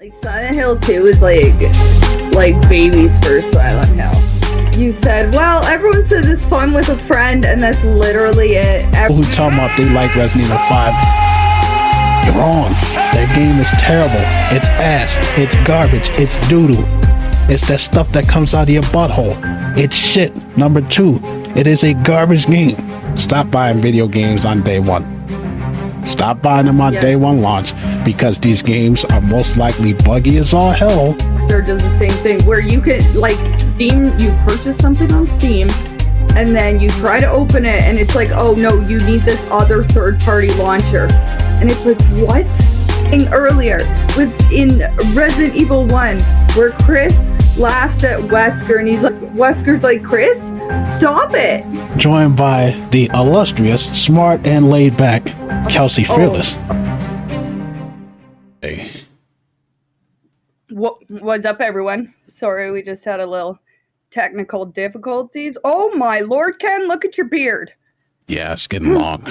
Like Silent Hill 2 is like baby's first Silent Hill. You said, well, everyone says it's fun with a friend, and that's literally it. Who talking about they like Resident Evil 5? You're wrong. That game is terrible. It's ass. It's garbage. It's doo-doo. It's that stuff that comes out of your butthole. It's shit. Number 2, it is a garbage game. Stop buying video games on day one. Stop buying them on day one launch, because these games are most likely buggy as all hell. Rockstar does the same thing where you can, like, Steam, you purchase something on Steam, and then you try to open it, and it's like, oh no, you need this other third-party launcher. And it's like, what? And earlier, in Resident Evil 1, where Chris laughs at Wesker, and he's like, Wesker's like, Chris, stop it. Joined by the illustrious, smart, and laid-back Kelsey Fearless. Hey. What's up, everyone? Sorry, we just had a little technical difficulties. Oh my lord, Ken, look at your beard. Yeah, it's getting long.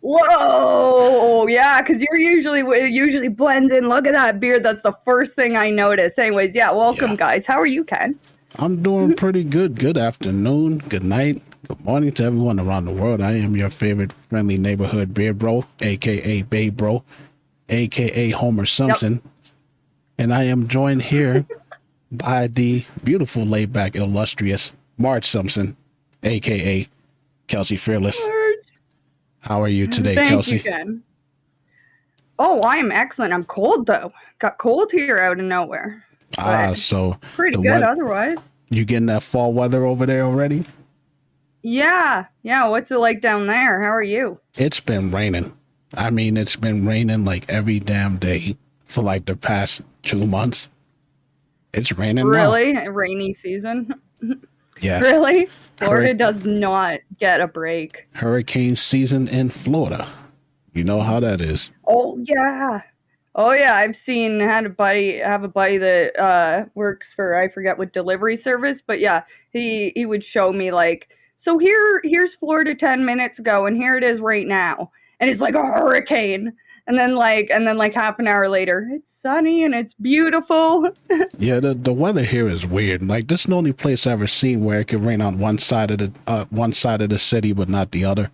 Whoa, yeah, because it usually blends in. Look at that beard. That's the first thing I noticed. Anyways, yeah, welcome, guys. How are you, Ken? I'm doing pretty good. Good afternoon, good night, good morning to everyone around the world. I am your favorite friendly neighborhood beard bro, a.k.a. Babe Bro, a.k.a. Homer Simpson. Yep. And I am joined here by the beautiful, laid-back, illustrious Marge Simpson, a.k.a. Kelsey Fearless. How are you today, Kelsey? Thank you, Ken. Oh, I'm excellent. I'm cold, though. Got cold here out of nowhere. So pretty good otherwise. You getting that fall weather over there already? Yeah. What's it like down there? How are you? It's been raining. I mean, it's been raining like every damn day for like the past 2 months. It's raining really? now. Rainy season? Yeah. Really? Florida does not get a break. Hurricane season in Florida. You know how that is. Oh yeah. I've have a buddy that works for, I forget what delivery service, but yeah, he would show me like, so here's Florida 10 minutes ago, and here it is right now, and it's like a hurricane, and then like half an hour later, it's sunny and it's beautiful. Yeah, the weather here is weird. Like, this is the only place I've ever seen where it can rain on one side of the city, but not the other.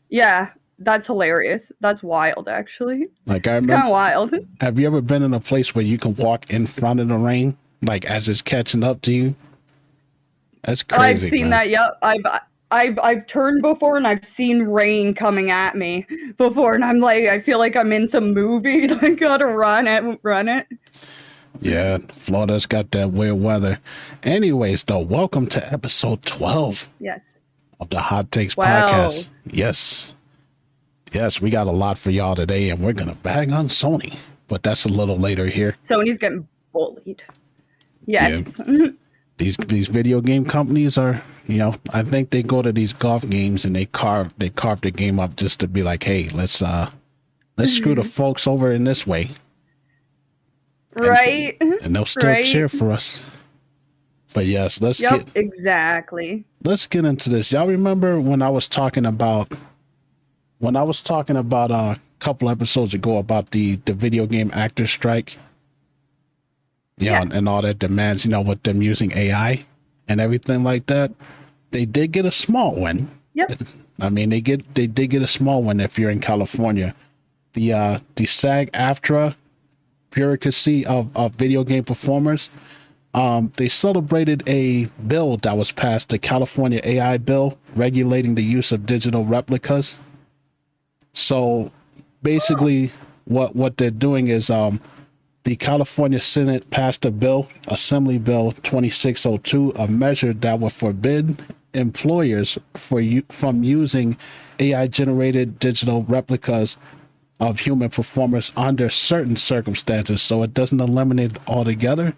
Yeah. That's hilarious. That's wild, actually. Like, it's kind of wild. Have you ever been in a place where you can walk in front of the rain, like as it's catching up to you? That's crazy. I've seen that. Yep. I've turned before, and I've seen rain coming at me before, and I'm like, I feel like I'm in some movie. I gotta run it. Yeah, Florida's got that weird weather. Anyways, though, welcome to episode 12. Yes. Of the Hot Takes podcast. Yes, we got a lot for y'all today, and we're going to bag on Sony, but that's a little later here. Sony's getting bullied. Yes. Yeah. These video game companies are, I think they go to these golf games and they carve the game up just to be like, hey, let's screw the folks over in this way. Right. And they'll still cheer for us. But yes, let's get into this. Y'all remember when I was talking about a couple episodes ago about the video game actor strike, and all that demands, with them using AI and everything like that, they did get a small win. Yep. I mean, they did get a small win if you're in California. The SAG-AFTRA bureaucracy of video game performers, they celebrated a bill that was passed, the California AI bill, regulating the use of digital replicas. So basically what they're doing is the California Senate passed a bill, Assembly Bill 2602, a measure that would forbid employers from using AI-generated digital replicas of human performers under certain circumstances. So it doesn't eliminate it altogether.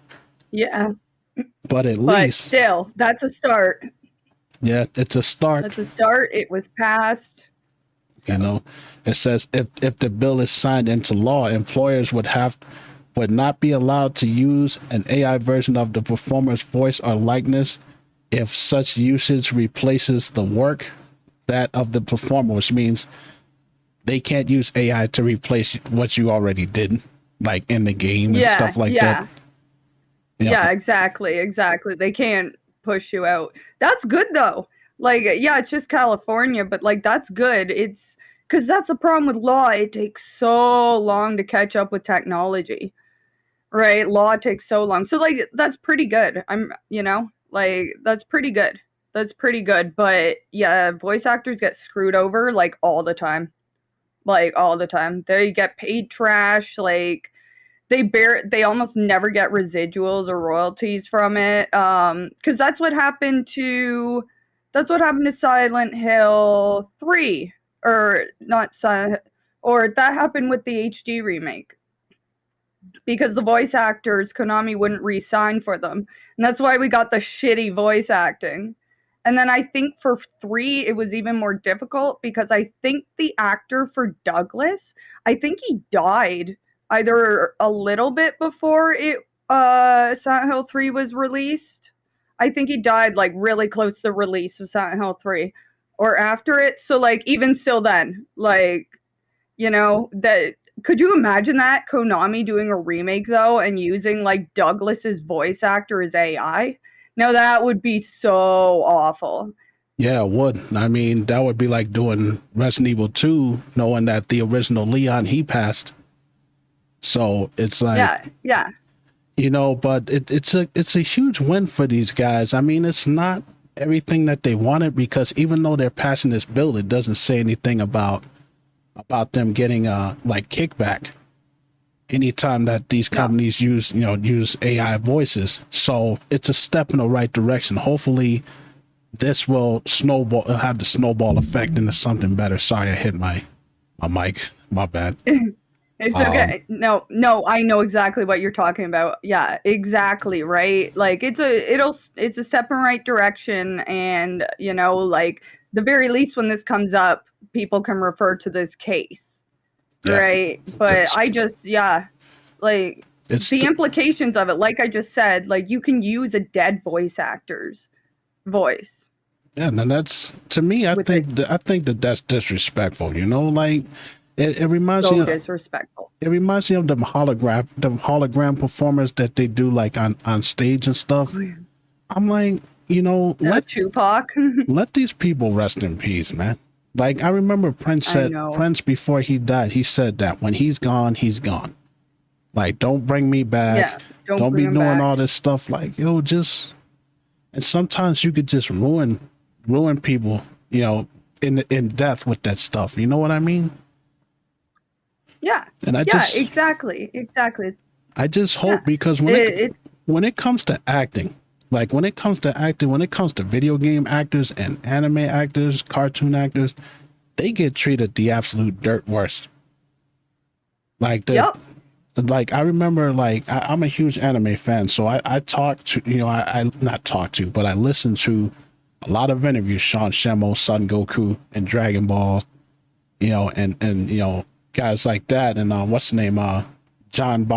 Yeah. But still, that's a start. Yeah, it's a start. That's a start. It was passed. So. It says if the bill is signed into law, employers would not be allowed to use an AI version of the performer's voice or likeness if such usage replaces the work that of the performer, which means they can't use AI to replace what you already did. like in the game and Yeah, stuff like yeah. that. Yeah, exactly. They can't push you out. That's good though. Like, yeah, it's just California, but like that's good. It's because that's a problem with law. It takes so long to catch up with technology, right? Law takes so long. So like that's pretty good. Like that's pretty good. That's pretty good. But yeah, voice actors get screwed over like all the time. Like all the time. They get paid trash, like they almost never get residuals or royalties from it, because that's what happened to Silent Hill 3, or not Silent, or that happened with the HD remake, because the voice actors, Konami wouldn't re-sign for them, and that's why we got the shitty voice acting. And then I think for 3 it was even more difficult, because I think the actor for Douglas, I think he died either a little bit before Silent Hill 3 was released. I think he died like really close to the release of Silent Hill 3 or after it. So like even still then, like, that, could you imagine that Konami doing a remake though and using like Douglas's voice actor as AI? No, that would be so awful. Yeah, it would. I mean, that would be like doing Resident Evil 2, knowing that the original Leon, he passed. So it's like, yeah. But it's a huge win for these guys. I mean, it's not everything that they wanted, because even though they're passing this bill, it doesn't say anything about them getting like kickback anytime that these companies use AI voices. So it's a step in the right direction. Hopefully this will have the snowball effect into something better. Sorry, I hit my mic. My bad. It's okay. No, I know exactly what you're talking about. Yeah, exactly, right? Like it's a step in the right direction, and like the very least when this comes up, people can refer to this case. Yeah, right? But like it's the implications of it, like I just said, like you can use a dead voice actor's voice. Yeah, and that's, to me, I think that that's disrespectful, like it reminds me of disrespectful. It reminds me of the hologram performers that they do like on stage and stuff. Oh, yeah. I'm like, let Tupac. Let these people rest in peace, man. Like I remember Prince before he died, he said that when he's gone, he's gone. Like, don't bring me back. Yeah, don't be doing all this stuff. Like, and sometimes you could just ruin people, in death with that stuff. You know what I mean? Yeah. And exactly. I just hope, because when it comes to acting, when it comes to video game actors and anime actors, cartoon actors, they get treated the absolute dirt worst. Like I remember, I'm a huge anime fan, so I talk to, but I listen to a lot of interviews, Sean Shemo, Son Goku, and Dragon Ball, and guys like that, and what's the name, John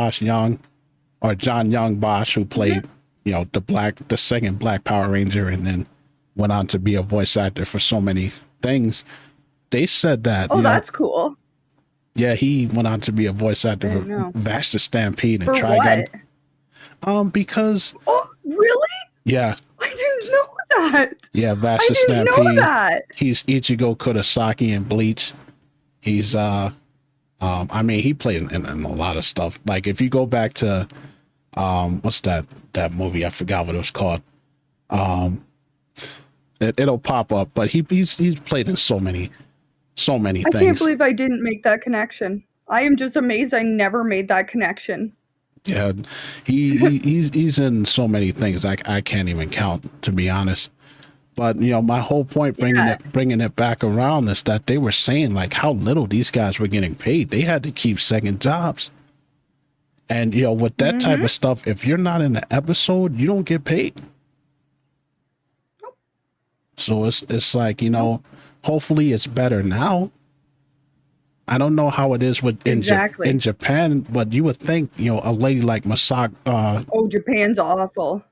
Young Bosch, who played the second Black Power Ranger, and then went on to be a voice actor for so many things. They said that that's cool. Yeah, he went on to be a voice actor for Vash the Stampede and Trigun. Because really? Yeah, I didn't know that. Yeah, Vash the Stampede. I didn't know that. He's Ichigo Kurosaki in Bleach. He's he played in a lot of stuff. Like if you go back to what's that movie? I forgot what it was called. It'll pop up, but he's played in so many things. I can't believe I didn't make that connection. I am just amazed I never made that connection. Yeah, he's in so many things I can't even count, to be honest. But my whole point bringing it back around is that they were saying like how little these guys were getting paid. They had to keep second jobs, and with that type of stuff, if you're not in the episode, you don't get paid. So it's like hopefully it's better now. I don't know how it is in Japan, but you would think a lady like Masako. Japan's awful.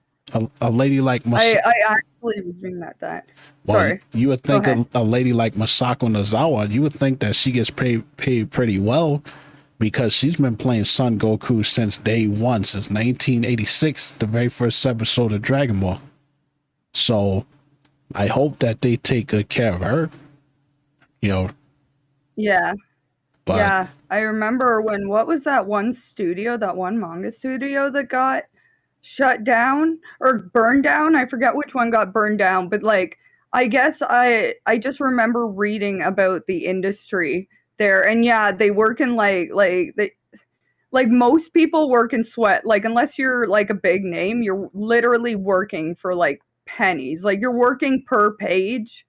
A lady like Masako. I actually was thinking about that. Sorry. Well, you would think a lady like Masako Nozawa, you would think that she gets paid pretty well, because she's been playing Son Goku since day one, since 1986, the very first episode of Dragon Ball. So I hope that they take good care of her, you know. Yeah. But yeah. I remember what was that one studio, that one manga studio that got shut down or burned down? I forget which one got burned down, but like, I guess I just remember reading about the industry there, and yeah, they work in like most people work in sweat. Like unless you're like a big name, you're literally working for like pennies. Like you're working per page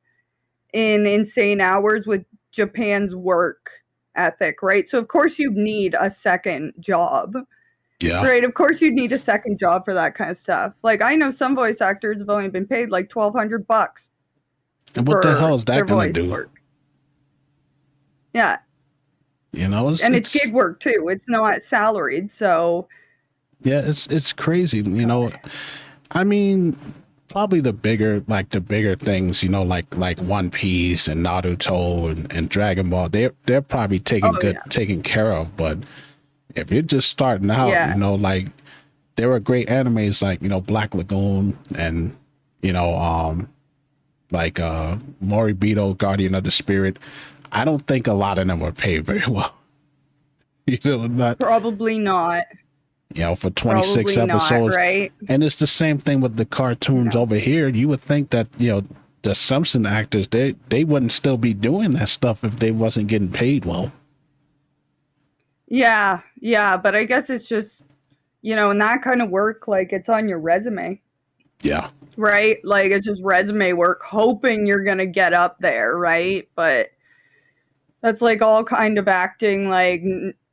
in insane hours with Japan's work ethic, right? So of course you need a second job. yeah. Right, of course you'd need a second job for that kind of stuff. Like I know some voice actors have only been paid like $1,200. And what the hell is that going to do? Work. Yeah. You know, it's gig work too. It's not salaried, so yeah, it's crazy. You know, I mean, probably the bigger things, you know, like One Piece and Naruto and Dragon Ball, they're probably taken care of. But if you're just starting out, you know, like there were great animes like, you know, Black Lagoon and, you know, like Moribito, Guardian of the Spirit. I don't think a lot of them were paid very well. You know, probably not. You know, for 26 episodes. Right? And it's the same thing with the cartoons over here. You would think that, you know, the Simpson actors, they wouldn't still be doing that stuff if they wasn't getting paid well. Yeah, but I guess it's just, you know, in that kind of work, like it's on your resume. Yeah. Right? Like it's just resume work, hoping you're going to get up there, right? But that's like all kind of acting, like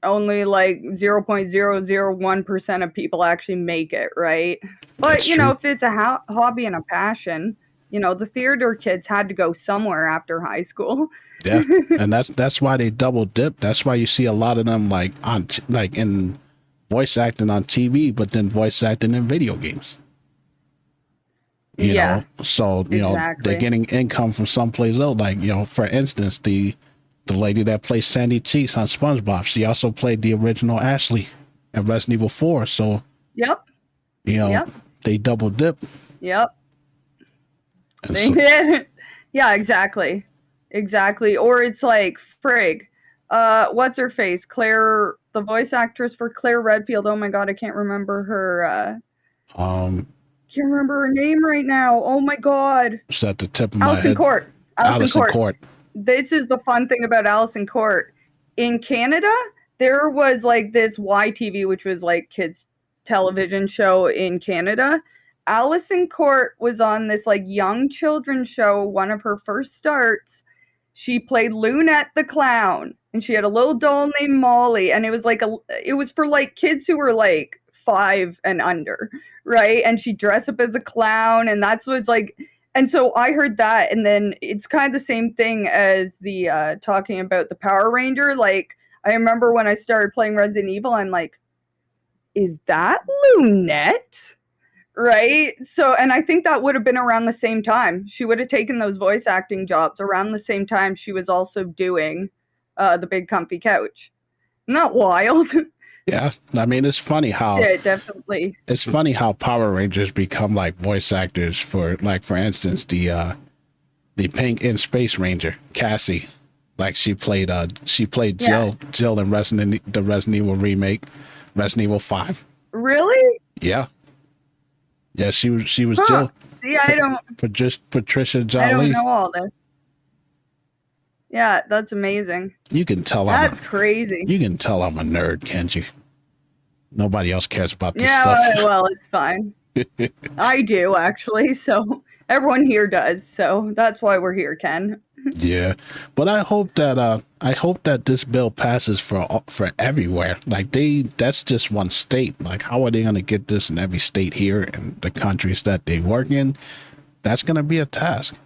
only like 0.001% of people actually make it, right? But, That's you know, true. if it's a hobby and a passion, you know, the theater kids had to go somewhere after high school. Yeah. And that's why they double dip. That's why you see a lot of them like in voice acting on TV, but then voice acting in video games. You know, so, you know, they're getting income from someplace else. Like, you know, for instance, the lady that plays Sandy Cheeks on SpongeBob, she also played the original Ashley in Resident Evil 4. So, you know, they double dip. Yep. They did. Yeah, exactly. Or it's like, frig. What's her face? Claire, the voice actress for Claire Redfield. Oh my God, I can't remember her. Can't remember her name right now. Oh my God. It's at the tip of my head. Allison Court. This is the fun thing about Allison Court. In Canada, there was like this YTV, which was like kids television show in Canada. Allison Court was on this like young children's show, one of her first starts. She played Lunette the clown, and she had a little doll named Molly, and it was for like kids who were like 5 and under, right? And she dressed up as a clown, and that's what's like. And so I heard that, and then it's kind of the same thing as the talking about the Power Ranger. Like, I remember when I started playing Resident Evil, I'm like, is that Lunette? Right? So, and I think that would have been around the same time. She would have taken those voice acting jobs around the same time she was also doing the Big Comfy Couch. Isn't that wild? Yeah, I mean, it's funny how definitely. It's funny how Power Rangers become like voice actors for, like, for instance, the Pink in Space Ranger, Cassie. Like she played Jill in the Resident Evil remake, Resident Evil 5. Really? Yeah. Yeah, she was Jill. See, I don't for just Patricia Jolie. I don't know all this. Yeah, that's amazing. You can tell that's crazy. You can tell I'm a nerd, can't you? Nobody else cares about this stuff. Well, it's fine. I do, actually, so everyone here does, so that's why we're here, Ken. Yeah, but I hope that this bill passes for everywhere. Like that's just one state. Like, how are they going to get this in every state here and the countries that they work in? That's going to be a task.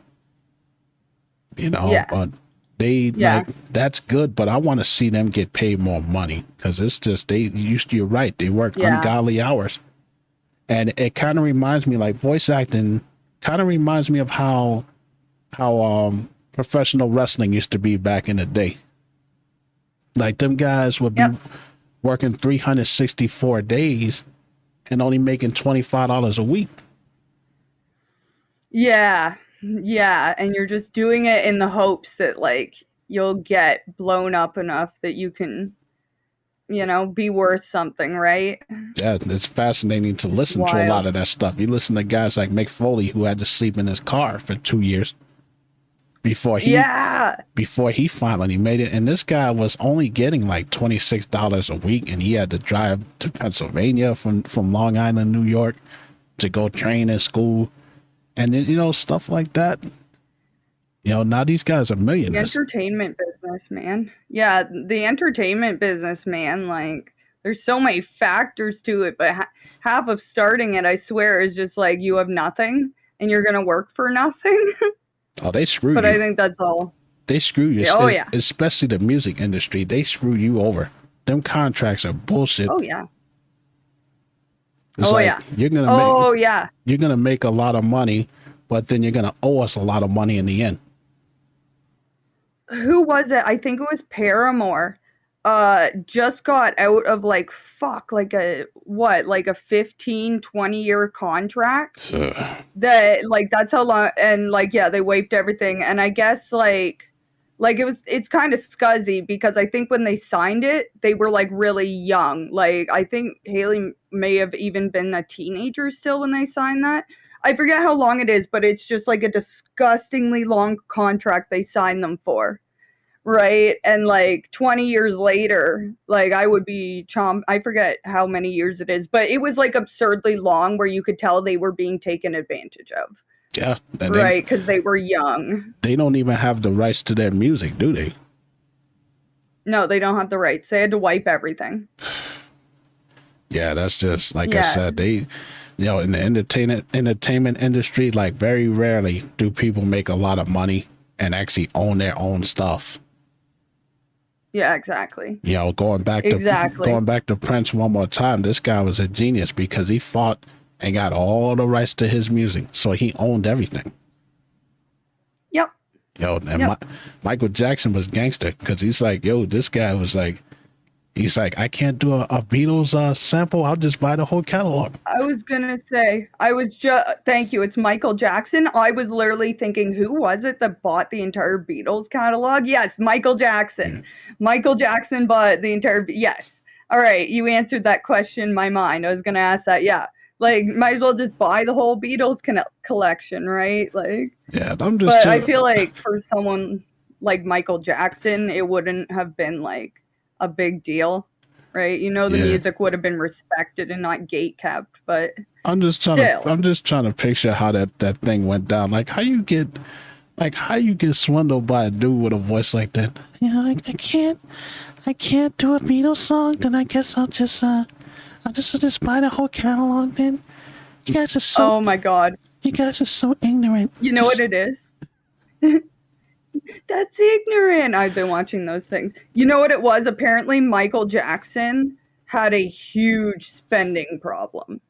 You know, but like, that's good, but I want to see them get paid more money, because it's just you're right, they work ungodly hours. And it kind of reminds me, like, voice acting kind of reminds me of how professional wrestling used to be back in the day. Like them guys would be working 364 days and only making $25 a week. Yeah. Yeah. And you're just doing it in the hopes that like you'll get blown up enough that you can, you know, be worth something, right? Yeah, it's fascinating to listen to a lot of that stuff. You listen to guys like Mick Foley, who had to sleep in his car for 2 years before he finally made it. And this guy was only getting like $26 a week, and he had to drive to Pennsylvania from Long Island, New York, to go train in school, and then, you know, stuff like that. You know, now these guys are millionaires. The entertainment business, man. Yeah, the entertainment business, man. Like, there's so many factors to it, but half of starting it, I swear, is just like you have nothing and you're gonna work for nothing. Oh, they screw you. But I think that's all. They screw you. Oh, yeah. Especially the music industry. They screw you over. Them contracts are bullshit. Oh, yeah. It's you're gonna make a lot of money, but then you're gonna owe us a lot of money in the end. Who was it? I think it was Paramore. Just got out of like a 15, 20-year contract. That like that's how long, and like they wiped everything. And I guess it's kind of scuzzy because I think when they signed it, they were like really young. Like I think Haley may have even been a teenager still when they signed that. I forget how long it is, but it's just like a disgustingly long contract they signed them for. Right. And like 20 years later, like I would be I forget how many years it is, but it was like absurdly long where you could tell they were being taken advantage of. Yeah. Right. Because they were young. They don't even have the rights to their music, do they? No, they don't have the rights. They had to wipe everything. Yeah, that's just like I said, they, you know, in the entertainment industry, like very rarely do people make a lot of money and actually own their own stuff. Yeah, exactly. You know, going back to Prince one more time, this guy was a genius because he fought and got all the rights to his music, so he owned everything. Yep. Yo, and Michael Jackson was gangster because he's like, yo, this guy was like, he's like, I can't do a Beatles sample. I'll just buy the whole catalog. I was going to say, thank you. It's Michael Jackson. I was literally thinking, who was it that bought the entire Beatles catalog? Yes, Michael Jackson. Yeah. Michael Jackson bought the entire, yes. All right, you answered that question in my mind. I was going to ask that. Yeah, like, might as well just buy the whole Beatles collection, right? Like, yeah, but I feel like for someone like Michael Jackson, it wouldn't have been like a big deal, right? You know, the music would have been respected and not gatekept, but I'm just trying to picture how that thing went down. Like how you get swindled by a dude with a voice like that. You know, like I can't do a Beatles song, then I guess I'll just buy the whole catalog then. You guys are so Oh my god. You guys are so ignorant. You know what it is? That's ignorant. I've been watching those things. You know what it was? Apparently Michael Jackson had a huge spending problem.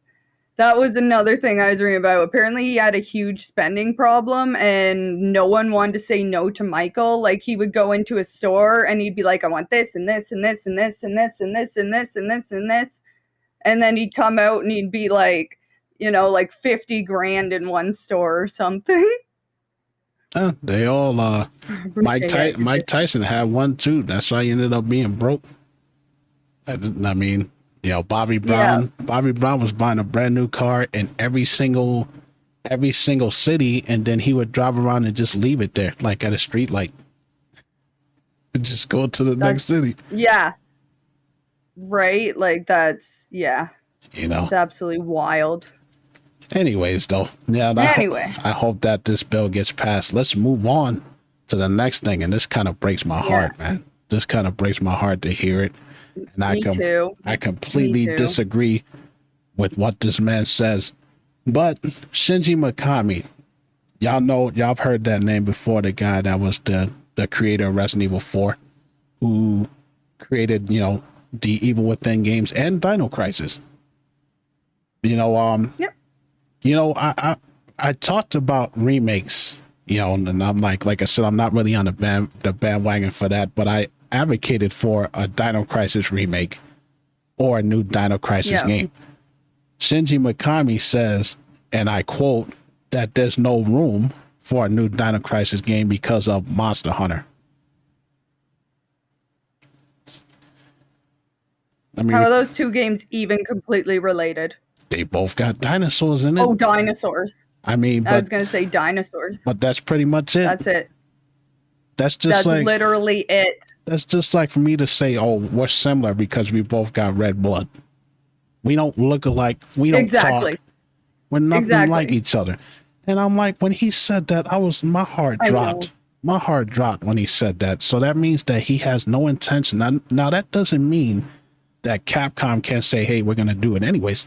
That was another thing I was reading about. Apparently he had a huge spending problem and no one wanted to say no to Michael. Like he would go into a store and he'd be like, I want this and this and this and this and this and this and this and this and this. And then he'd come out and he'd be like, you know, like 50 grand in one store or something. They all Mike Tyson had one too. That's why he ended up being broke. I mean, you know, Bobby Brown was buying a brand new car in every single city, and then he would drive around and just leave it there, like at a street light. Just go to the next city. Yeah. Right? Like that's you know. It's absolutely wild. Anyways, though, I hope that this bill gets passed. Let's move on to the next thing, and this kind of breaks my heart, man. This kind of breaks my heart to hear it, and I completely disagree with what this man says. But Shinji Mikami, y'all have heard that name before. The guy that was the creator of Resident Evil 4, who created, you know, the Evil Within games and Dino Crisis. You know, You know, I talked about remakes, you know, and I'm like I said, I'm not really on the bandwagon for that, but advocated for a Dino Crisis remake or a new Dino Crisis game. Shinji Mikami says, and I quote, that there's no room for a new Dino Crisis game because of Monster Hunter. I mean, how are those two games even completely related? They both got dinosaurs in it. Oh, dinosaurs. I mean, I was going to say dinosaurs. But that's pretty much it. That's it. That's like literally it. That's just like for me to say, oh, we're similar because we both got red blood. We don't look alike. We don't talk. We're nothing like each other. And I'm like, when he said that, my heart dropped. My heart dropped when he said that. So that means that he has no intention. Now that doesn't mean that Capcom can't say, hey, we're going to do it anyways.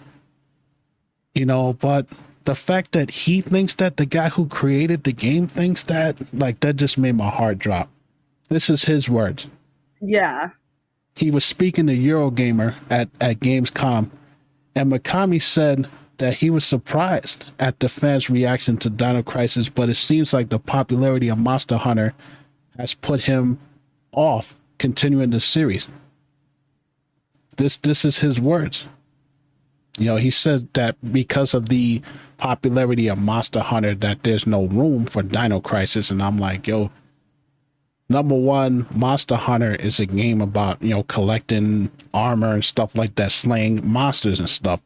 You know, but the fact that he thinks that the guy who created the game thinks that, like, that just made my heart drop. This is his words. Yeah. He was speaking to Eurogamer at Gamescom, and Mikami said that he was surprised at the fans' reaction to Dino Crisis, but it seems like the popularity of Monster Hunter has put him off continuing the series. This is his words. You know, he said that because of the popularity of Monster Hunter, that there's no room for Dino Crisis. And I'm like, yo, number one, Monster Hunter is a game about, you know, collecting armor and stuff like that, slaying monsters and stuff.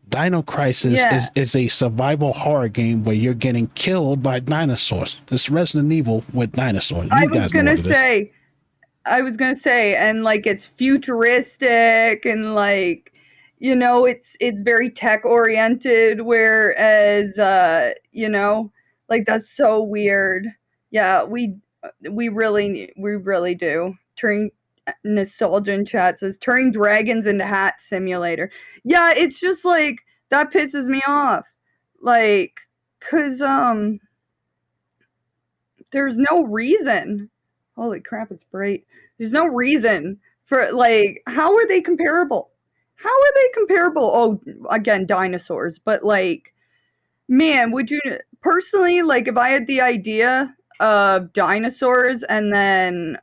Dino Crisis is a survival horror game where you're getting killed by dinosaurs. It's Resident Evil with dinosaurs. I was gonna say, and like it's futuristic and like, you know, it's very tech oriented, whereas you know, like that's so weird. Yeah, we really do. Turning Nostalgia in chat says turning dragons into hat simulator. Yeah, it's just like that pisses me off. Like, cause there's no reason. Holy crap, it's bright. There's no reason for, like, how are they comparable? How are they comparable? Oh, again, dinosaurs. But, like, man, would you, personally, like, if I had the idea of dinosaurs and then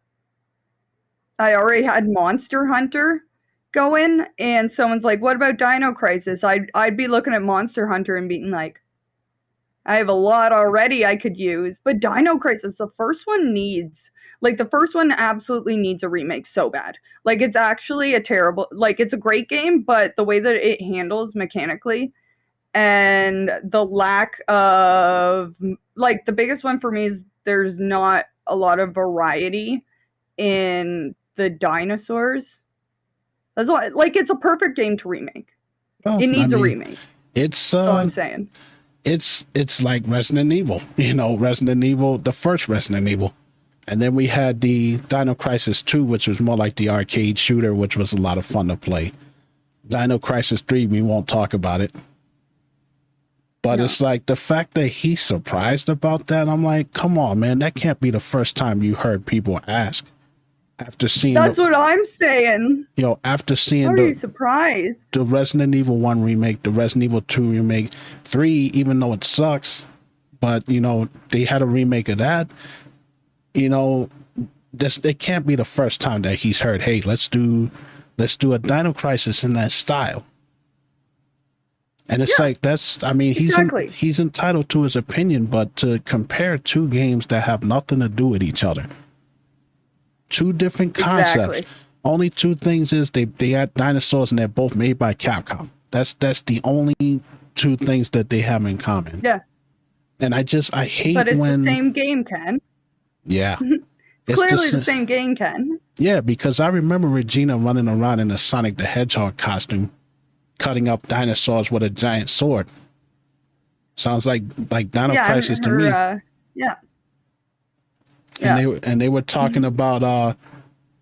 I already had Monster Hunter going and someone's like, what about Dino Crisis? I'd be looking at Monster Hunter and being like, I have a lot already I could use, but Dino Crisis, the first one absolutely needs a remake so bad. Like, it's actually it's a great game, but the way that it handles mechanically and the lack of, like, the biggest one for me is there's not a lot of variety in the dinosaurs. That's why, like, it's a perfect game to remake. It needs a remake. That's all I'm saying. It's like Resident Evil, you know, Resident Evil, the first Resident Evil. And then we had the Dino Crisis 2, which was more like the arcade shooter, which was a lot of fun to play. Dino Crisis 3, we won't talk about it. But it's like the fact that he's surprised about that, I'm like, come on, man, that can't be the first time you heard people ask. After seeing That's what I'm saying. You know, after seeing How are you surprised? The Resident Evil 1 remake, the Resident Evil 2 remake, 3, even though it sucks, but, you know, they had a remake of that. You know, it can't be the first time that he's heard, hey, let's do a Dino Crisis in that style. And it's like, he's entitled to his opinion, but to compare two games that have nothing to do with each other, two different concepts. Only two things is they had dinosaurs and they're both made by Capcom. That's the only two things that they have in common. Yeah. And I hate when... But it's the same game, Ken. Yeah. It's clearly the same game, Ken. Yeah, because I remember Regina running around in a Sonic the Hedgehog costume, cutting up dinosaurs with a giant sword. Sounds like Dino Crisis to me. And they were talking about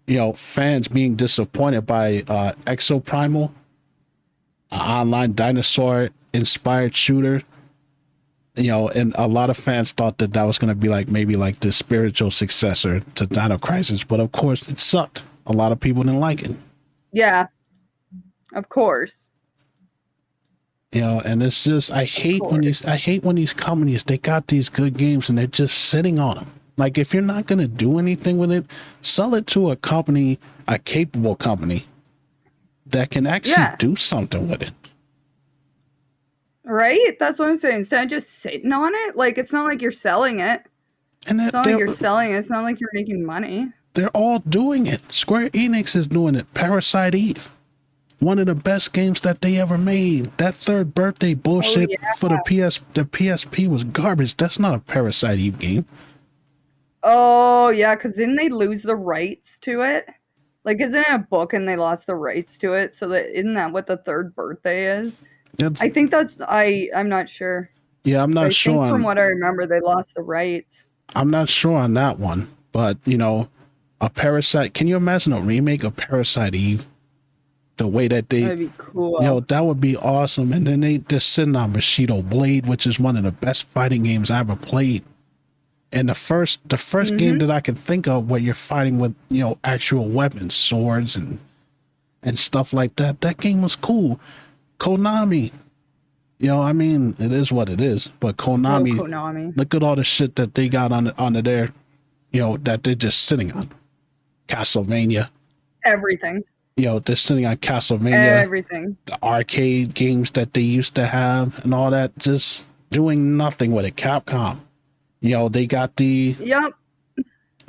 you know, fans being disappointed by Exoprimal, an online dinosaur inspired shooter. You know, and a lot of fans thought that was going to be like maybe like the spiritual successor to Dino Crisis, but of course it sucked. A lot of people didn't like it. Yeah, of course. You know, and it's just I hate when these companies, they got these good games and they're just sitting on them. Like, if you're not going to do anything with it, sell it to a company, a capable company that can actually do something with it. Right? That's what I'm saying. Instead of just sitting on it, like, it's not like you're selling it. And it's not like you're selling it. It's not like you're making money. They're all doing it. Square Enix is doing it. Parasite Eve. One of the best games that they ever made. That third birthday bullshit for the PSP was garbage. That's not a Parasite Eve game. Oh, yeah, because didn't they lose the rights to it? Like, isn't it a book and they lost the rights to it? So isn't that what the third birthday is? I think that's, I'm not sure. Yeah, I'm not sure. From what I remember, they lost the rights. I'm not sure on that one. But, you know, a Parasite, can you imagine a remake of Parasite Eve? The way that they, that'd be cool. You know, that would be awesome. And then they're sitting on Bushido Blade, which is one of the best fighting games I ever played. And the first game that I can think of where you're fighting with, you know, actual weapons, swords and stuff like that. That game was cool. Konami, you know, I mean, it is what it is. But Konami, look at all the shit that they got onto there, you know, that they're just sitting on. Castlevania. Everything. You know, they're sitting on Castlevania. Everything. The arcade games that they used to have and all that, just doing nothing with it. Capcom. You know, they got the. Yep.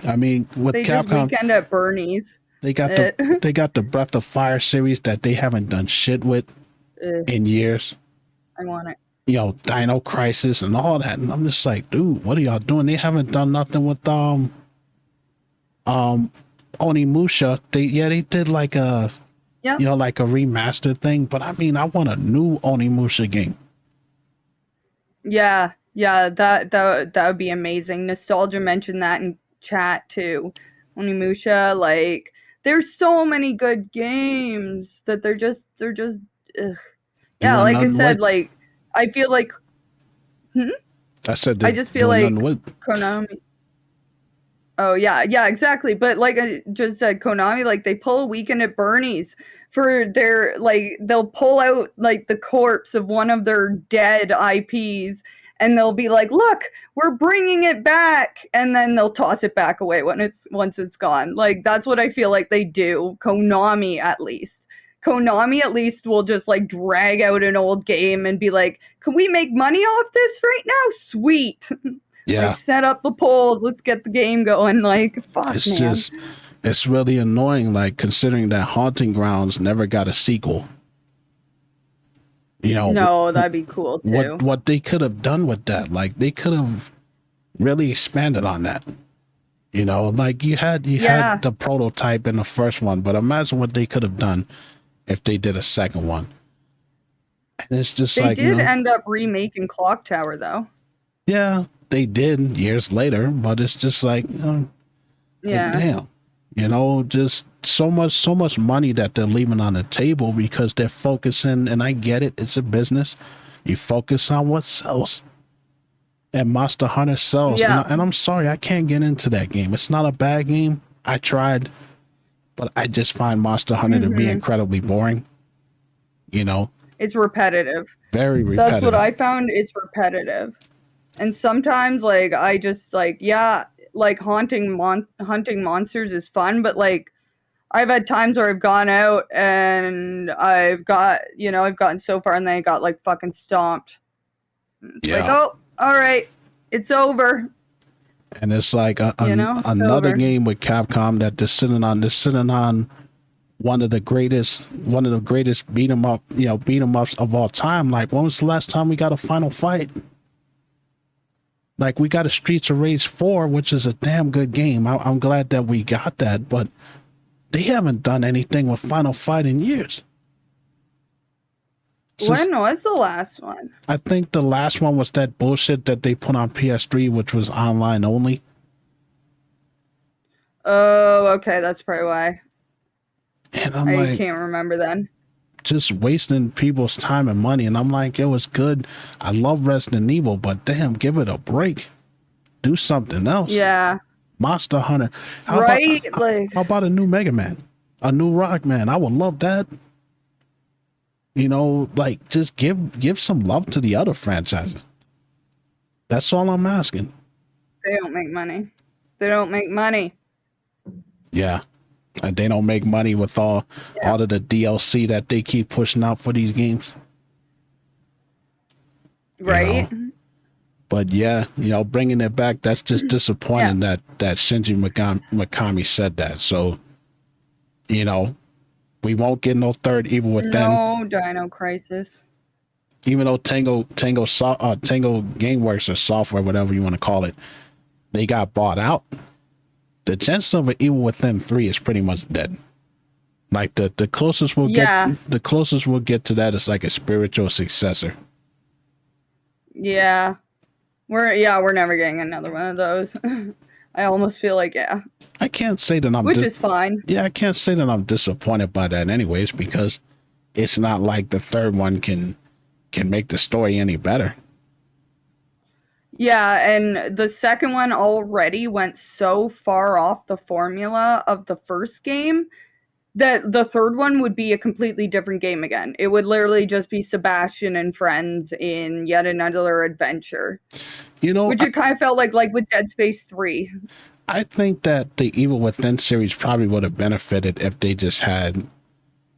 I mean, with they Capcom, just Weekend at Bernie's. They got the Breath of Fire series that they haven't done shit with in years. I want it. You know, Dino Crisis and all that, and I'm just like, dude, what are y'all doing? They haven't done nothing with Onimusha. They did like a, you know, like a remastered thing. But I mean, I want a new Onimusha game. Yeah. Yeah, that would be amazing. Nostalgia mentioned that in chat too. Onimusha, like, there's so many good games that they're just ugh. Yeah, like I said, like, I feel like I just feel like Konami. Oh yeah, exactly. But like I just said, Konami, like, they pull a Weekend at Bernie's for their, like, they'll pull out like the corpse of one of their dead IPs. And they'll be like, "Look, we're bringing it back," and then they'll toss it back away once it's gone. Like, that's what I feel like they do. Konami at least will just like drag out an old game and be like, "Can we make money off this right now? Sweet." Yeah. Like, set up the polls. Let's get the game going. Like, fuck, man. It's really annoying. Like, considering that Haunting Grounds never got a sequel. You know, no, that'd be cool too. What they could have done with that, like, they could have really expanded on that. You know, like, you had the prototype in the first one, but imagine what they could have done if they did a second one. And it's just they like, did end up remaking Clock Tower though. Yeah, they did years later, but it's just like, like, damn. You know, just so much money that they're leaving on the table because they're focusing, and I get it, it's a business. You focus on what sells. And Monster Hunter sells. Yeah. And I'm sorry, I can't get into that game. It's not a bad game. I tried, but I just find Monster Hunter to be incredibly boring. You know? It's repetitive. Very repetitive. That's what I found. It's repetitive. And sometimes, like, I just, like, like, hunting monsters is fun, but like, I've had times where I've gone out and I've gotten so far and then I got like fucking stomped. It's like, oh, all right, it's over. And it's like another game with Capcom that they're sitting on one of the greatest beat 'em ups of all time. Like, when was the last time we got a final fight? Like, we got a Streets of Rage 4, which is a damn good game. I'm glad that we got that, but they haven't done anything with Final Fight in years. When was the last one? I think the last one was that bullshit that they put on PS3, which was online only. Oh, okay, that's probably why. And I can't remember then. Just wasting people's time and money, and I'm like, it was good. I love Resident Evil, but damn, give it a break. Do something else. Yeah. Monster Hunter. How about a new Mega Man? A new Rockman? I would love that. You know, like, just give some love to the other franchises. That's all I'm asking. They don't make money. They don't make money. Yeah. And they don't make money with all of the DLC that they keep pushing out for these games. Right? You know? But yeah, bringing it back, that's just disappointing that Shinji Mikami said that. So, we won't get no third Evil Within. No Dino Crisis. Even though Tango Gameworks or software, whatever you want to call it, they got bought out, the chance of an Evil Within 3 is pretty much dead. Like the closest we'll get to that is like a spiritual successor. Yeah. We're never getting another one of those. I almost feel like I can't say that which is fine. Yeah, I can't say that I'm disappointed by that anyways, because it's not like the third one can make the story any better. Yeah, and the second one already went so far off the formula of the first game that the third one would be a completely different game again. It would literally just be Sebastian and friends in yet another adventure. Which it kind of felt like with Dead Space 3. I think that the Evil Within series probably would have benefited if they just had,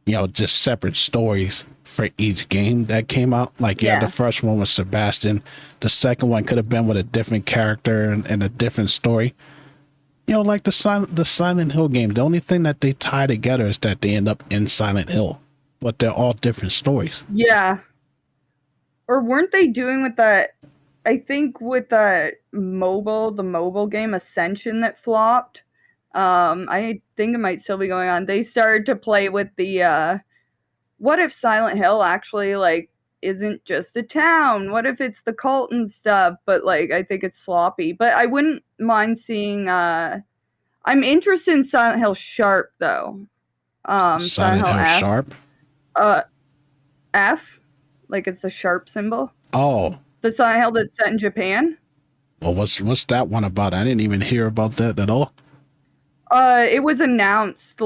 just separate stories for each game that came out. Like, the first one was Sebastian. The second one could have been with a different character and a different story. Like the Silent Hill game. The only thing that they tie together is that they end up in Silent Hill, but they're all different stories. Yeah. Or weren't they doing with that? I think with the mobile game Ascension that flopped. I think it might still be going on. They started to play with the what if Silent Hill actually isn't just a town? What if it's the cult and stuff? But I think it's sloppy. But I wouldn't mind seeing I'm interested in Silent Hill Sharp though. Silent Hill Sharp? F. It's the sharp symbol. Oh. The Silent Hill that's set in Japan. Well, what's that one about? I didn't even hear about that at all. It was announced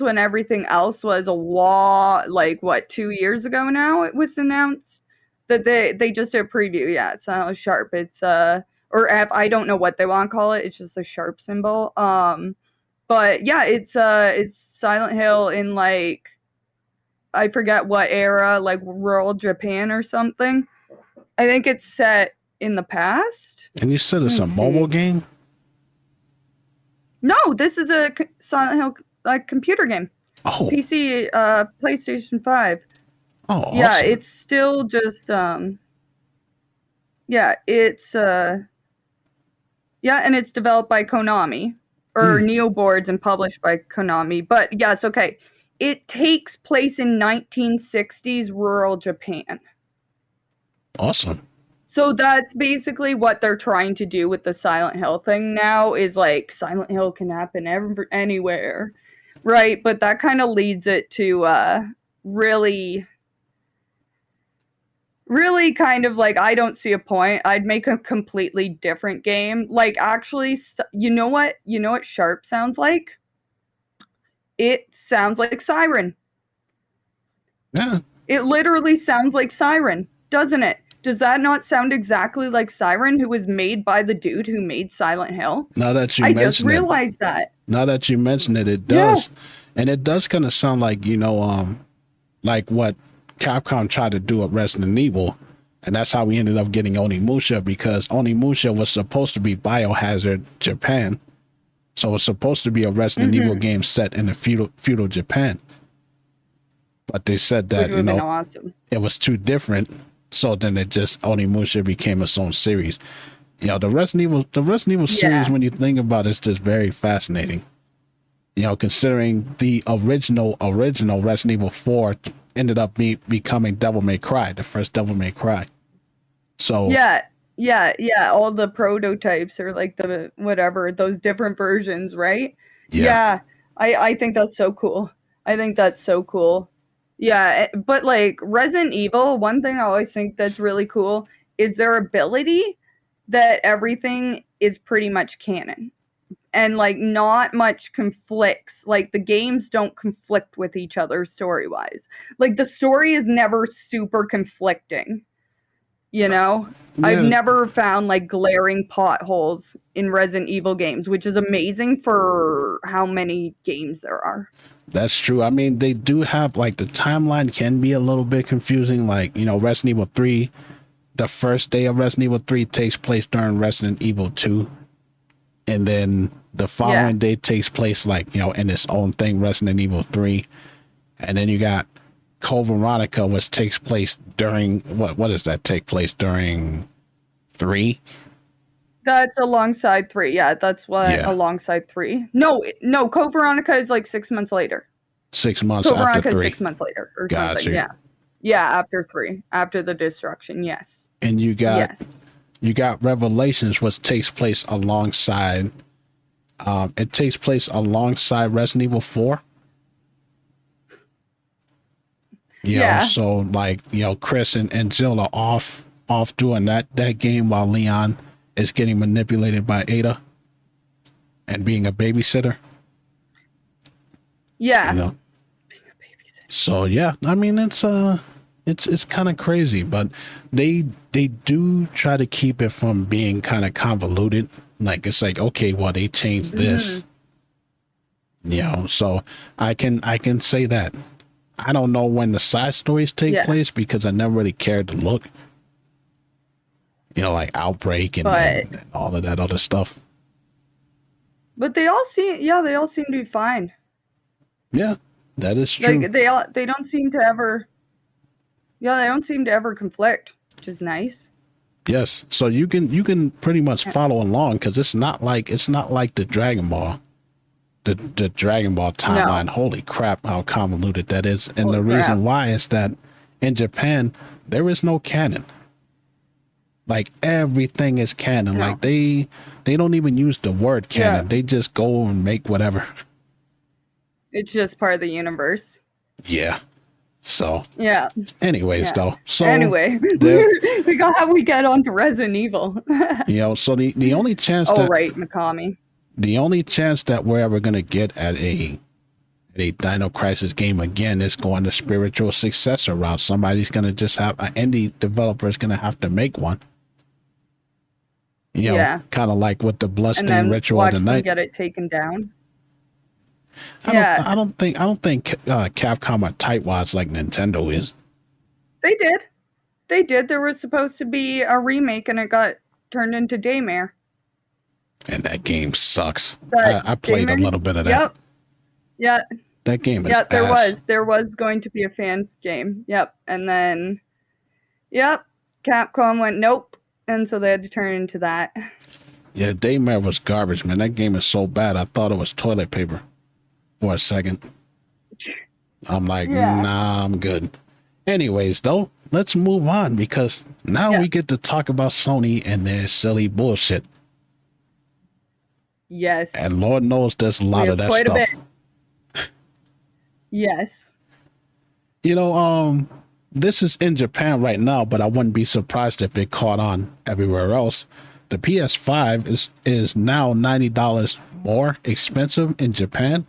when everything else was a wall. 2 years ago now? It was announced that they just did a preview. Yeah, it's Silent Hill Sharp. It's or F. I don't know what they want to call it. It's just a sharp symbol. But yeah, it's Silent Hill in I forget what era, rural Japan or something. I think it's set in the past. And you said it's a mobile game? No, this is a Silent Hill computer game. Oh. PC, PlayStation 5. Oh, yeah, awesome. It's still just, it's, and it's developed by Konami, or Neoboards and published by Konami. But yes, okay. It takes place in 1960s rural Japan. Awesome. So that's basically what they're trying to do with the Silent Hill thing now is Silent Hill can happen anywhere. Right? But that kind of leads it to really kind of I don't see a point. I'd make a completely different game. Actually, you know what Sharp sounds like? It sounds like Siren. Yeah. It literally sounds like Siren, doesn't it? Does that not sound exactly like Siren, who was made by the dude who made Silent Hill? Now that you mention it. I just realized that. Now that you mention it, it does. Yeah. And it does kind of sound like, like what Capcom tried to do at Resident Evil. And that's how we ended up getting Onimusha, because Onimusha was supposed to be Biohazard Japan. So it's supposed to be a Resident Evil game set in the feudal Japan. But they said that, awesome. It was too different. So then Onimusha became its own series. The Resident Evil series, when you think about it, is just very fascinating. Considering the original Resident Evil 4 ended up becoming Devil May Cry, the first Devil May Cry. So Yeah, all the prototypes or the whatever, those different versions, right? Yeah. I think that's so cool. Yeah, but Resident Evil, one thing I always think that's really cool is their ability that everything is pretty much canon. And not much conflicts. The games don't conflict with each other story-wise. The story is never super conflicting. You know, Yeah. I've never found like glaring potholes in Resident Evil games, which is amazing for how many games there are. That's true. I mean, they do have like the timeline can be a little bit confusing. Like, you know, Resident Evil 3, the first day of Resident Evil 3 takes place during Resident Evil 2. And then the following day takes place like, you know, in its own thing, Resident Evil 3. And then you got Code Veronica, which takes place during what does that take place during 3? That's alongside 3. Yeah, that's what alongside 3. No, Code Veronica is like 6 months later. 6 months Code after Veronica 3. Is 6 months later or Gotcha. something. Yeah. Yeah, after 3. After the destruction, yes. And you got Revelations, which takes place alongside Resident Evil 4. You know, so like, you know, Chris and Jill are off doing that game while Leon is getting manipulated by Ada and being a babysitter. Yeah. You know? Being a babysitter. So yeah, I mean it's kind of crazy, but they do try to keep it from being kind of convoluted. Like it's like, okay, well they changed this. You know, so I can say that. I don't know when the side stories take place because I never really cared to look. You know, like Outbreak and all of that other stuff. But they all seem to be fine. Yeah, that is true. Like they don't seem to ever conflict, which is nice. Yes, so you can pretty much follow along because it's not like the Dragon Ball. The Dragon Ball timeline, holy crap, how convoluted that is. And the reason why is that in Japan, there is no canon. Like everything is canon. Like they don't even use the word canon. They just go and make whatever. It's just part of the universe. Yeah. So. Yeah. Anyways, though. So anyway, we got how we get onto Resident Evil. You know, so the only chance Mikami. The only chance that we're ever going to get at a Dino Crisis game again is going the spiritual successor route. Somebody's going to just have an indie developer is going to have to make one. You know, kind of like with the Bloodstained Ritual of the Night. Get it taken down. I don't think Capcom are tightwads like Nintendo is. They did. There was supposed to be a remake and it got turned into Daymare. And that game sucks. I played a little bit of that. Yep. Yeah. That game is there was going to be a fan game. Yep. And then Capcom went nope. And so they had to turn into that. Yeah, Daymare was garbage, man. That game is so bad. I thought it was toilet paper for a second. I'm like, nah, I'm good. Anyways, though, let's move on because now we get to talk about Sony and their silly bullshit. Yes. And Lord knows there's a lot of that stuff. Yes. You know, this is in Japan right now, but I wouldn't be surprised if it caught on everywhere else. The PS5 is now $90 more expensive in Japan.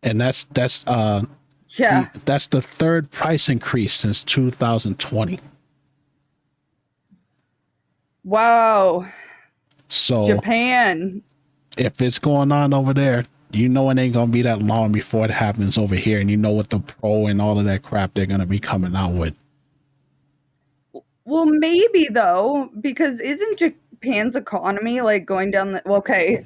And that's the third price increase since 2020. Wow. So Japan. If it's going on over there, you know it ain't gonna be that long before it happens over here, and you know what the Pro and all of that crap they're gonna be coming out with. Well, maybe though, because isn't Japan's economy like going down the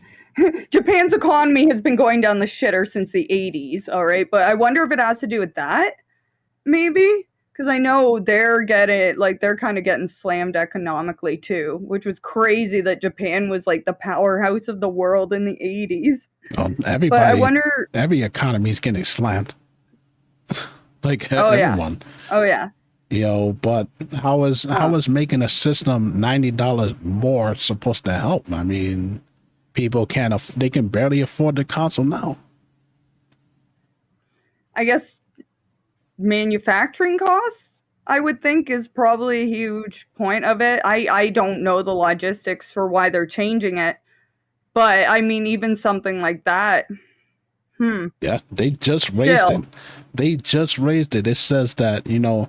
Japan's economy has been going down the shitter since the 80s, all right? But I wonder if it has to do with that, maybe? Because I know they're kind of getting slammed economically too, which was crazy that Japan was like the powerhouse of the world in the 80s. Everybody, but I wonder, every economy is getting slammed. Like everyone. Oh yeah. You know, but how is making a system $90 more supposed to help? I mean, people they can barely afford the console now. I guess manufacturing costs, I would think, is probably a huge point of it. I don't know the logistics for why they're changing it, but I mean, even something like that. Yeah, they just raised it. They just raised it. It says that, you know,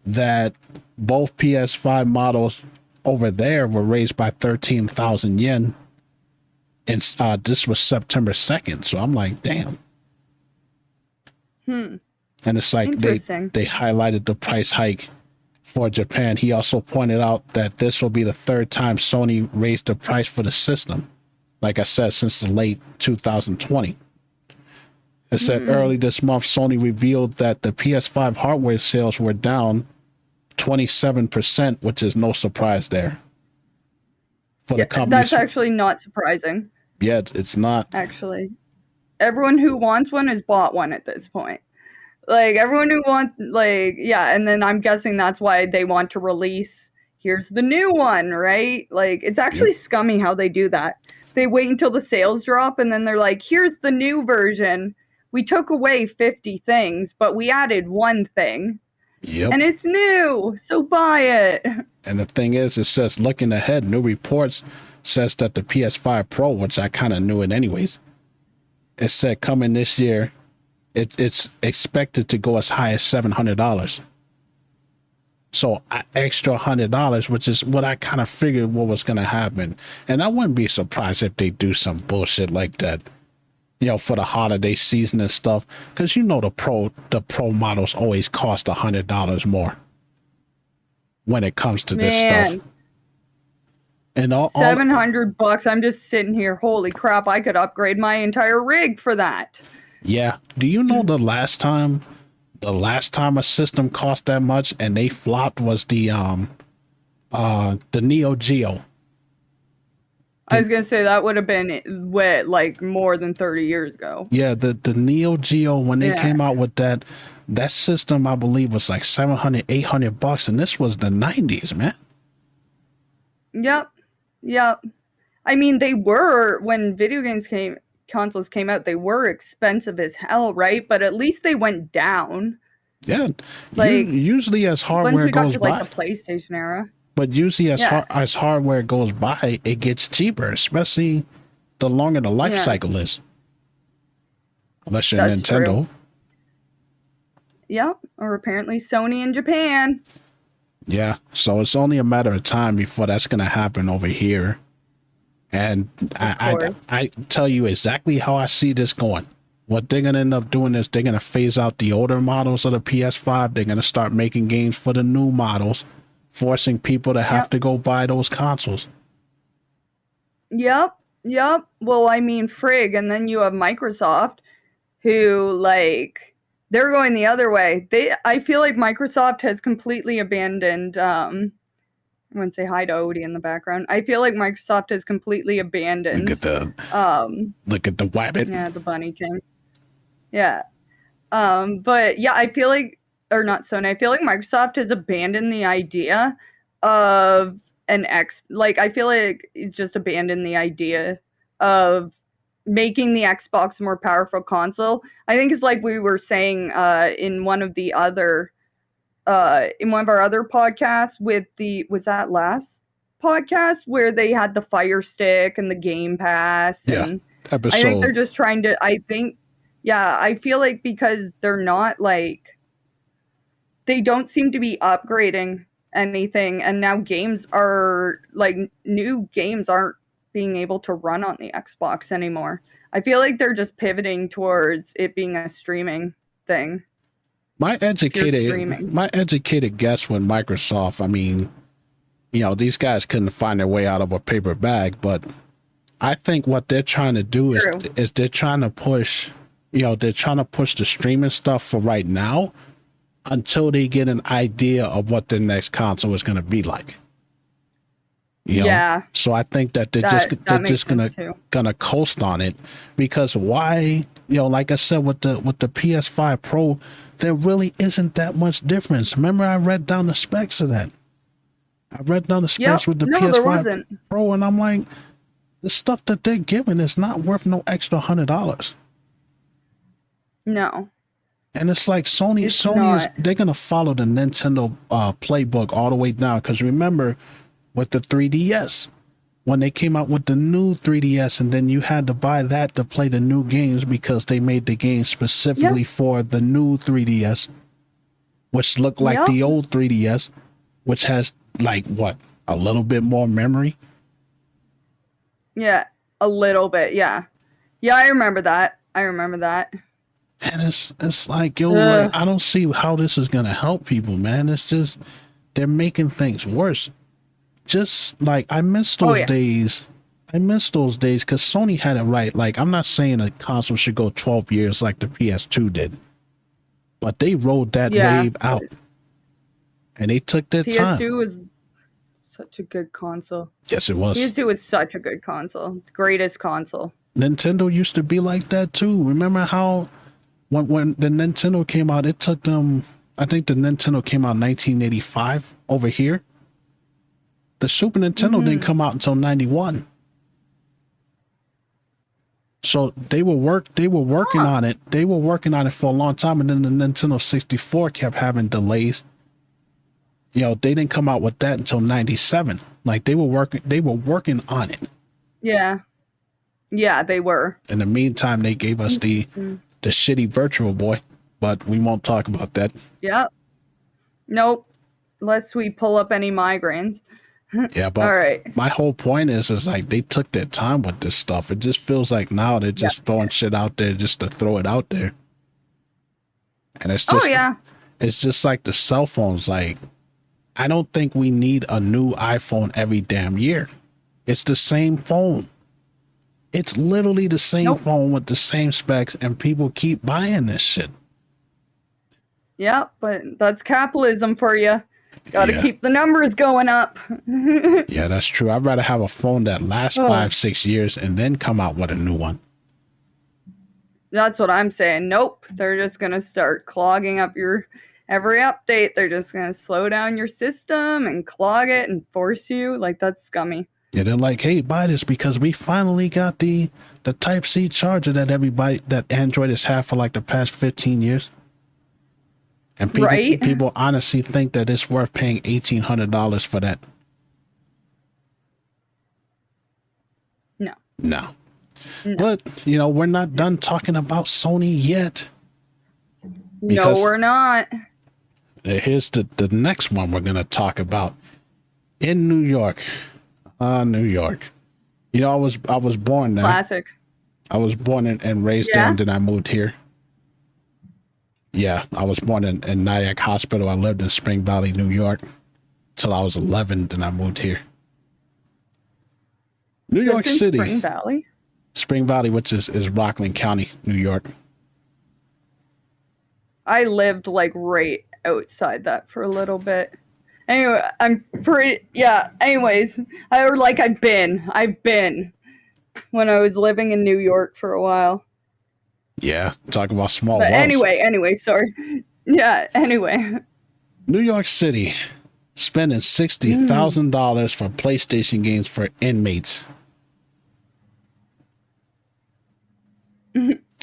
that both PS5 models over there were raised by 13,000 yen. And this was September 2nd. So I'm like, damn. And it's like they highlighted the price hike for Japan. He also pointed out that this will be the third time Sony raised the price for the system. Like I said, since the late 2020. It said early this month, Sony revealed that the PS5 hardware sales were down 27%, which is no surprise there. For the company. That's actually not surprising. Yeah, it's not. Actually, everyone who wants one has bought one at this point. Like, everyone who wants, like, yeah, and then I'm guessing that's why they want to release, here's the new one, right? Like, it's actually scummy how they do that. They wait until the sales drop, and then they're like, here's the new version. We took away 50 things, but we added one thing. Yep. And it's new, so buy it. And the thing is, it says, looking ahead, new reports says that the PS5 Pro, which I kind of knew it anyways, it said coming this year, it's expected to go as high as $700. So extra $100, which is what I kind of figured what was going to happen. And I wouldn't be surprised if they do some bullshit like that, you know, for the holiday season and stuff. Because you know the pro models always cost $100 more when it comes to this stuff. And all $700. I'm just sitting here. Holy crap! I could upgrade my entire rig for that. Yeah. Do you know the last time a system cost that much and they flopped was the Neo Geo? I was gonna say that would have been like more than 30 years ago. Yeah, the Neo Geo, when they came out with that system, I believe was like $700-800, and this was the 90s, man. Yep. I mean, they were, when consoles came out, they were expensive as hell, right? But at least they went down. Yeah, like usually as hardware goes by, like the PlayStation era. But usually as hardware goes by, it gets cheaper, especially the longer the life cycle is. Unless you're Nintendo. True. Yep, or apparently Sony in Japan. Yeah, so it's only a matter of time before that's going to happen over here. And I tell you exactly how I see this going. What they're going to end up doing is they're going to phase out the older models of the PS5. They're going to start making games for the new models, forcing people to have to go buy those consoles. Yep. Well, I mean, frig. And then you have Microsoft, who, like, they're going the other way. I feel like Microsoft has completely abandoned, I wouldn't say hi to Odie in the background. I feel like Microsoft has completely abandoned. Look at the wabbit. Yeah, the bunny king. Yeah. But yeah, I feel like, or not Sony, I feel like Microsoft has abandoned the idea of I feel like it's just abandoned the idea of making the Xbox a more powerful console. I think it's like we were saying in one of our other podcasts was that last podcast where they had the Fire Stick and the Game Pass? And episode. I think they're just trying to, I feel like because they're not like, they don't seem to be upgrading anything, and now games are like, new games aren't being able to run on the Xbox anymore. I feel like they're just pivoting towards it being a streaming thing. My educated guess with Microsoft, I mean, you know, these guys couldn't find their way out of a paper bag, but I think what they're trying to do is they're trying to push, the streaming stuff for right now until they get an idea of what their next console is going to be like. You know? Yeah. So I think that they're just gonna coast on it, because why? You know, like I said, with the PS5 Pro, there really isn't that much difference. Remember, I read down the specs of that. I read down the specs with the PS5 Pro, and I'm like, the stuff that they're giving is not worth no extra $100. No. And it's like they're gonna follow the Nintendo playbook all the way down, because remember, with the 3DS, when they came out with the new 3DS, and then you had to buy that to play the new games because they made the game specifically for the new 3DS, which looked like the old 3DS. which has like what, a little bit more memory. Yeah, a little bit. Yeah, yeah, I remember that. And it's like, yo, like, Ugh. I don't see how this is gonna help people, man. It's just they're making things worse. Just like I miss Oh those yeah. days. I miss those days because Sony had it right. Like, I'm not saying a console should go 12 years like the PS2 did, but they rode that Yeah. wave out and they took their time. PS2 was such a good console. Yes, it was. PS2 was such a good console. The greatest console. Nintendo used to be like that too. Remember how when the Nintendo came out, it took them, I think the Nintendo came out in 1985 over here. The Super Nintendo didn't come out until 91. So they were working on it. They were working on it for a long time, and then the Nintendo 64 kept having delays. You know, they didn't come out with that until 97. Like they were working on it. Yeah. Yeah, they were. In the meantime, they gave us the shitty Virtual Boy, but we won't talk about that. Yep. Nope. Lest we pull up any migraines. Yeah, but All right. my whole point is like they took their time with this stuff. It just feels like now they're just throwing shit out there just to throw it out there. And it's just, it's just like the cell phones. Like, I don't think we need a new iPhone every damn year. It's the same phone. It's literally the same phone with the same specs, and people keep buying this shit. Yeah, but that's capitalism for you. Got to keep the numbers going up. Yeah, that's true. I'd rather have a phone that lasts 5-6 years and then come out with a new one. That's what I'm saying. Nope. They're just going to start clogging up your every update. They're just going to slow down your system and clog it and force you. Like, that's scummy. Yeah, they're like, hey, buy this because we finally got the Type-C charger that Android has had for like the past 15 years. And people honestly think that it's worth paying $1,800 for that. No. But, you know, we're not done talking about Sony yet. No, we're not. Here's the next one we're going to talk about. In New York. New York. You know, I was born there. Classic. I was born and raised there, and then I moved here. Yeah, I was born in Nyack Hospital. I lived in Spring Valley, New York, till I was 11. Then I moved here. New York City. Spring Valley? Spring Valley, which is Rockland County, New York. I lived like right outside that for a little bit. Anyway, anyways, I've been when I was living in New York for a while. Yeah, talk about small but walls. Anyway, sorry. Yeah, anyway. New York City spending $60,000 for PlayStation games for inmates.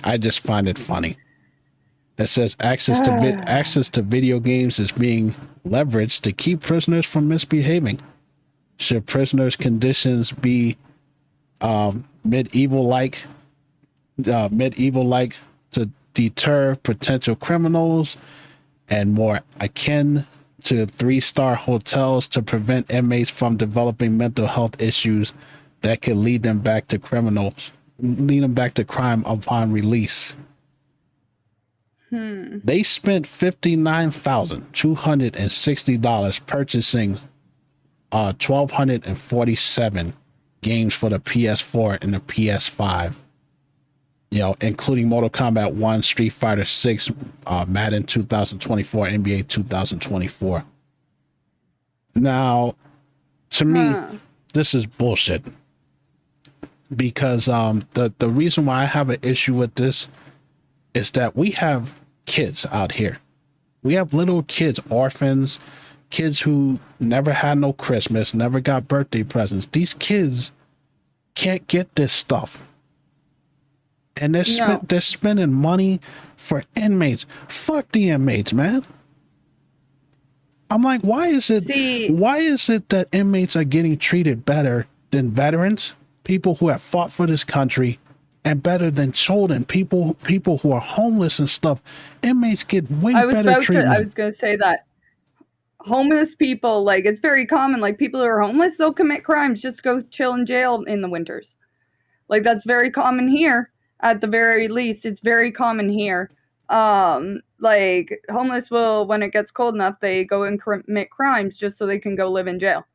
I just find it funny. It says access to video games is being leveraged to keep prisoners from misbehaving. Should prisoners' conditions be medieval-like to deter potential criminals, and more akin to 3-star hotels to prevent inmates from developing mental health issues that could lead them back to crime upon release. They spent $59,260 purchasing 1,247 games for the PS4 and the PS5. You know, including Mortal Kombat 1, Street Fighter 6, Madden 2024, NBA 2024. Now, to me, this is bullshit. Because the reason why I have an issue with this is that we have kids out here. We have little kids, orphans, kids who never had no Christmas, never got birthday presents. These kids can't get this stuff. And they're spending money for inmates. Fuck the inmates, man. I'm like, why is it that inmates are getting treated better than veterans, people who have fought for this country, and better than children, people who are homeless and stuff? Inmates get way better treatment. I was going to say that. homeless people, like, it's very common. Like, people who are homeless, they'll commit crimes just to go chill in jail in the winters. Like, that's very common here. At the very least, it's very common here. Like, homeless will, when it gets cold enough, they go and commit crimes just so they can go live in jail.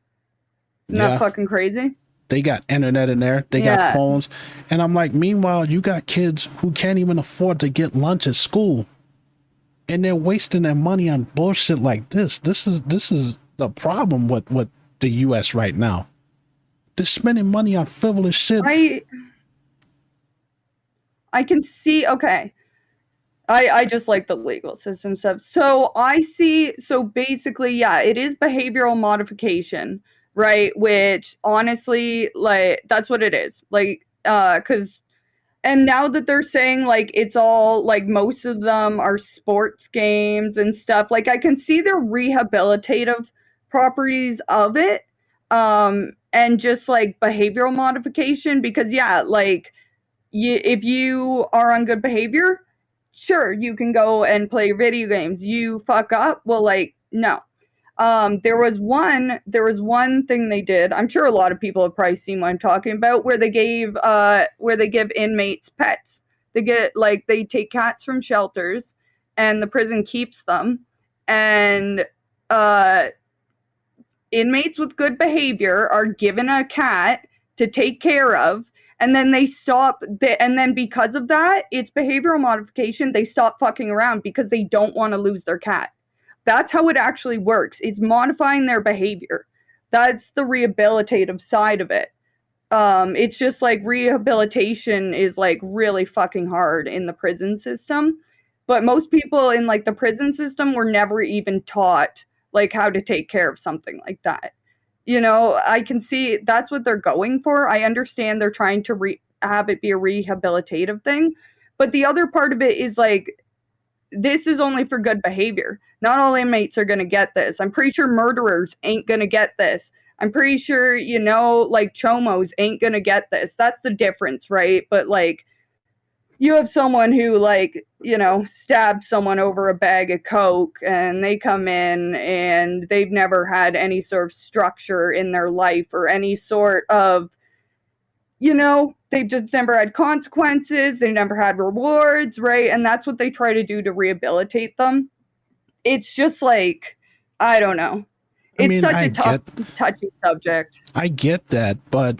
Isn't that fucking crazy? They got internet in there. They got phones. And I'm like, meanwhile, you got kids who can't even afford to get lunch at school. And they're wasting their money on bullshit like this. This is the problem with the U.S. right now. They're spending money on frivolous shit. I can see, okay. I just like the legal system stuff. So basically, yeah, it is behavioral modification, right? Which honestly, like, that's what it is. Like, and now that they're saying, like, it's all, like, most of them are sports games and stuff, like, I can see the rehabilitative properties of it, and just, like, behavioral modification, because, yeah, like, if you are on good behavior, sure, you can go and play video games. You fuck up, well, like, no. There was one thing they did. I'm sure a lot of people have probably seen what I'm talking about, where they give inmates pets. They take cats from shelters, and the prison keeps them, and inmates with good behavior are given a cat to take care of, and then they stop. And then because of that, it's behavioral modification. They stop fucking around because they don't want to lose their cat. That's how it actually works. It's modifying their behavior. That's the rehabilitative side of it. It's just like rehabilitation is like really fucking hard in the prison system. But most people in like the prison system were never even taught like how to take care of something like that. You know, I can see that's what they're going for. I understand they're trying to have it be a rehabilitative thing. But the other part of it is like, this is only for good behavior. Not all inmates are going to get this. I'm pretty sure murderers ain't going to get this. I'm pretty sure, you know, like chomos ain't going to get this. That's the difference, right? But like, you have someone who, like, you know, stabbed someone over a bag of Coke, and they come in and they've never had any sort of structure in their life or any sort of, you know, they've just never had consequences. They never had rewards, right? And that's what they try to do to rehabilitate them. It's just like, I don't know. It's such a touchy subject. I get that, but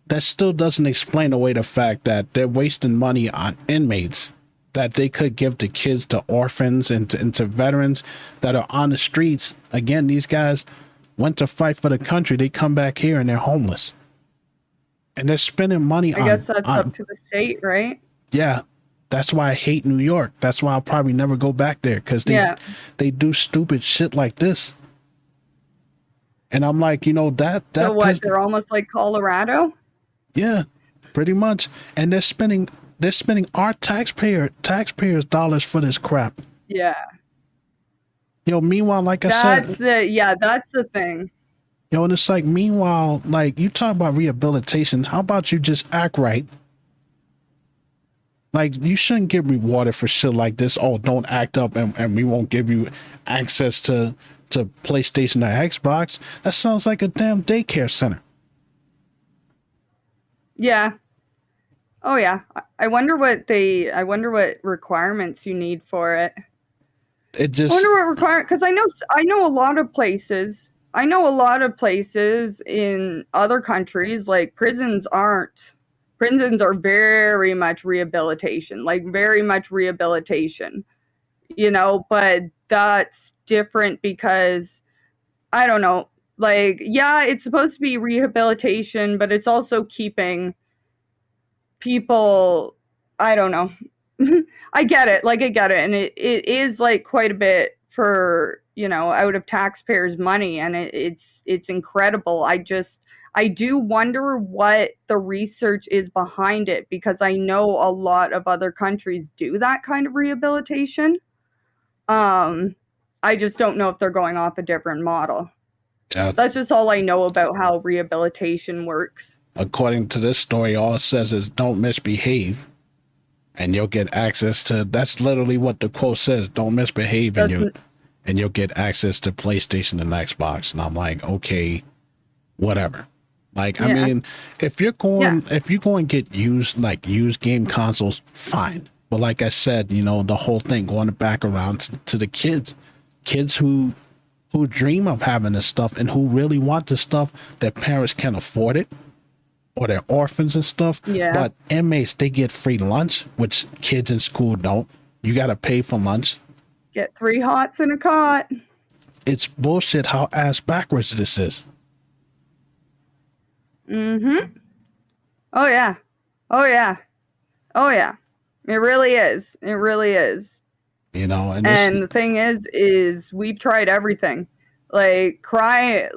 that still doesn't explain away the fact that they're wasting money on inmates that they could give to kids, to orphans, and to veterans that are on the streets. Again, these guys went to fight for the country. They come back here and they're homeless. And they're spending money on... I guess that's up to the state, right? Yeah. That's why I hate New York. That's why I'll probably never go back there, because they do stupid shit like this. And I'm like, you know, that so what, they're almost like Colorado? Yeah, pretty much. And they're spending our taxpayers' dollars for this crap. Yeah. You know, meanwhile, like I said, that's the thing. You know, and it's like, meanwhile, like, you talk about rehabilitation. How about you just act right? Like, you shouldn't get rewarded for shit like this. Oh, don't act up and we won't give you access to PlayStation or Xbox. That sounds like a damn daycare center. Yeah. Oh yeah. I wonder what requirements you need for it. I wonder what requirement, because I know a lot of places. I know a lot of places in other countries, like prisons are very much rehabilitation, you know, but that's different because, I don't know, like, yeah, it's supposed to be rehabilitation, but it's also keeping people, I don't know. I get it. And it is like quite a bit for, you know, out of taxpayers' money, and it's incredible. I do wonder what the research is behind it, because I know a lot of other countries do that kind of rehabilitation. I just don't know if they're going off a different model. Yeah. That's just all I know about how rehabilitation works. According to this story, all it says is don't misbehave and you'll get access to, that's literally what the quote says, don't misbehave and and you'll get access to PlayStation and Xbox. And I'm like, okay, whatever. Like, I mean, if you're going to get used game consoles, fine. But like I said, you know, the whole thing going back around to the kids who dream of having this stuff and who really want the stuff, that parents can't afford it, or they're orphans and stuff. Yeah. But inmates, they get free lunch, which kids in school don't. You got to pay for lunch. Get 3 hots in a cot. It's bullshit how ass backwards this is. Mm-hmm. Oh, yeah. Oh, yeah. Oh, yeah. It really is. It really is. You know, and the thing is we've tried everything. We've tried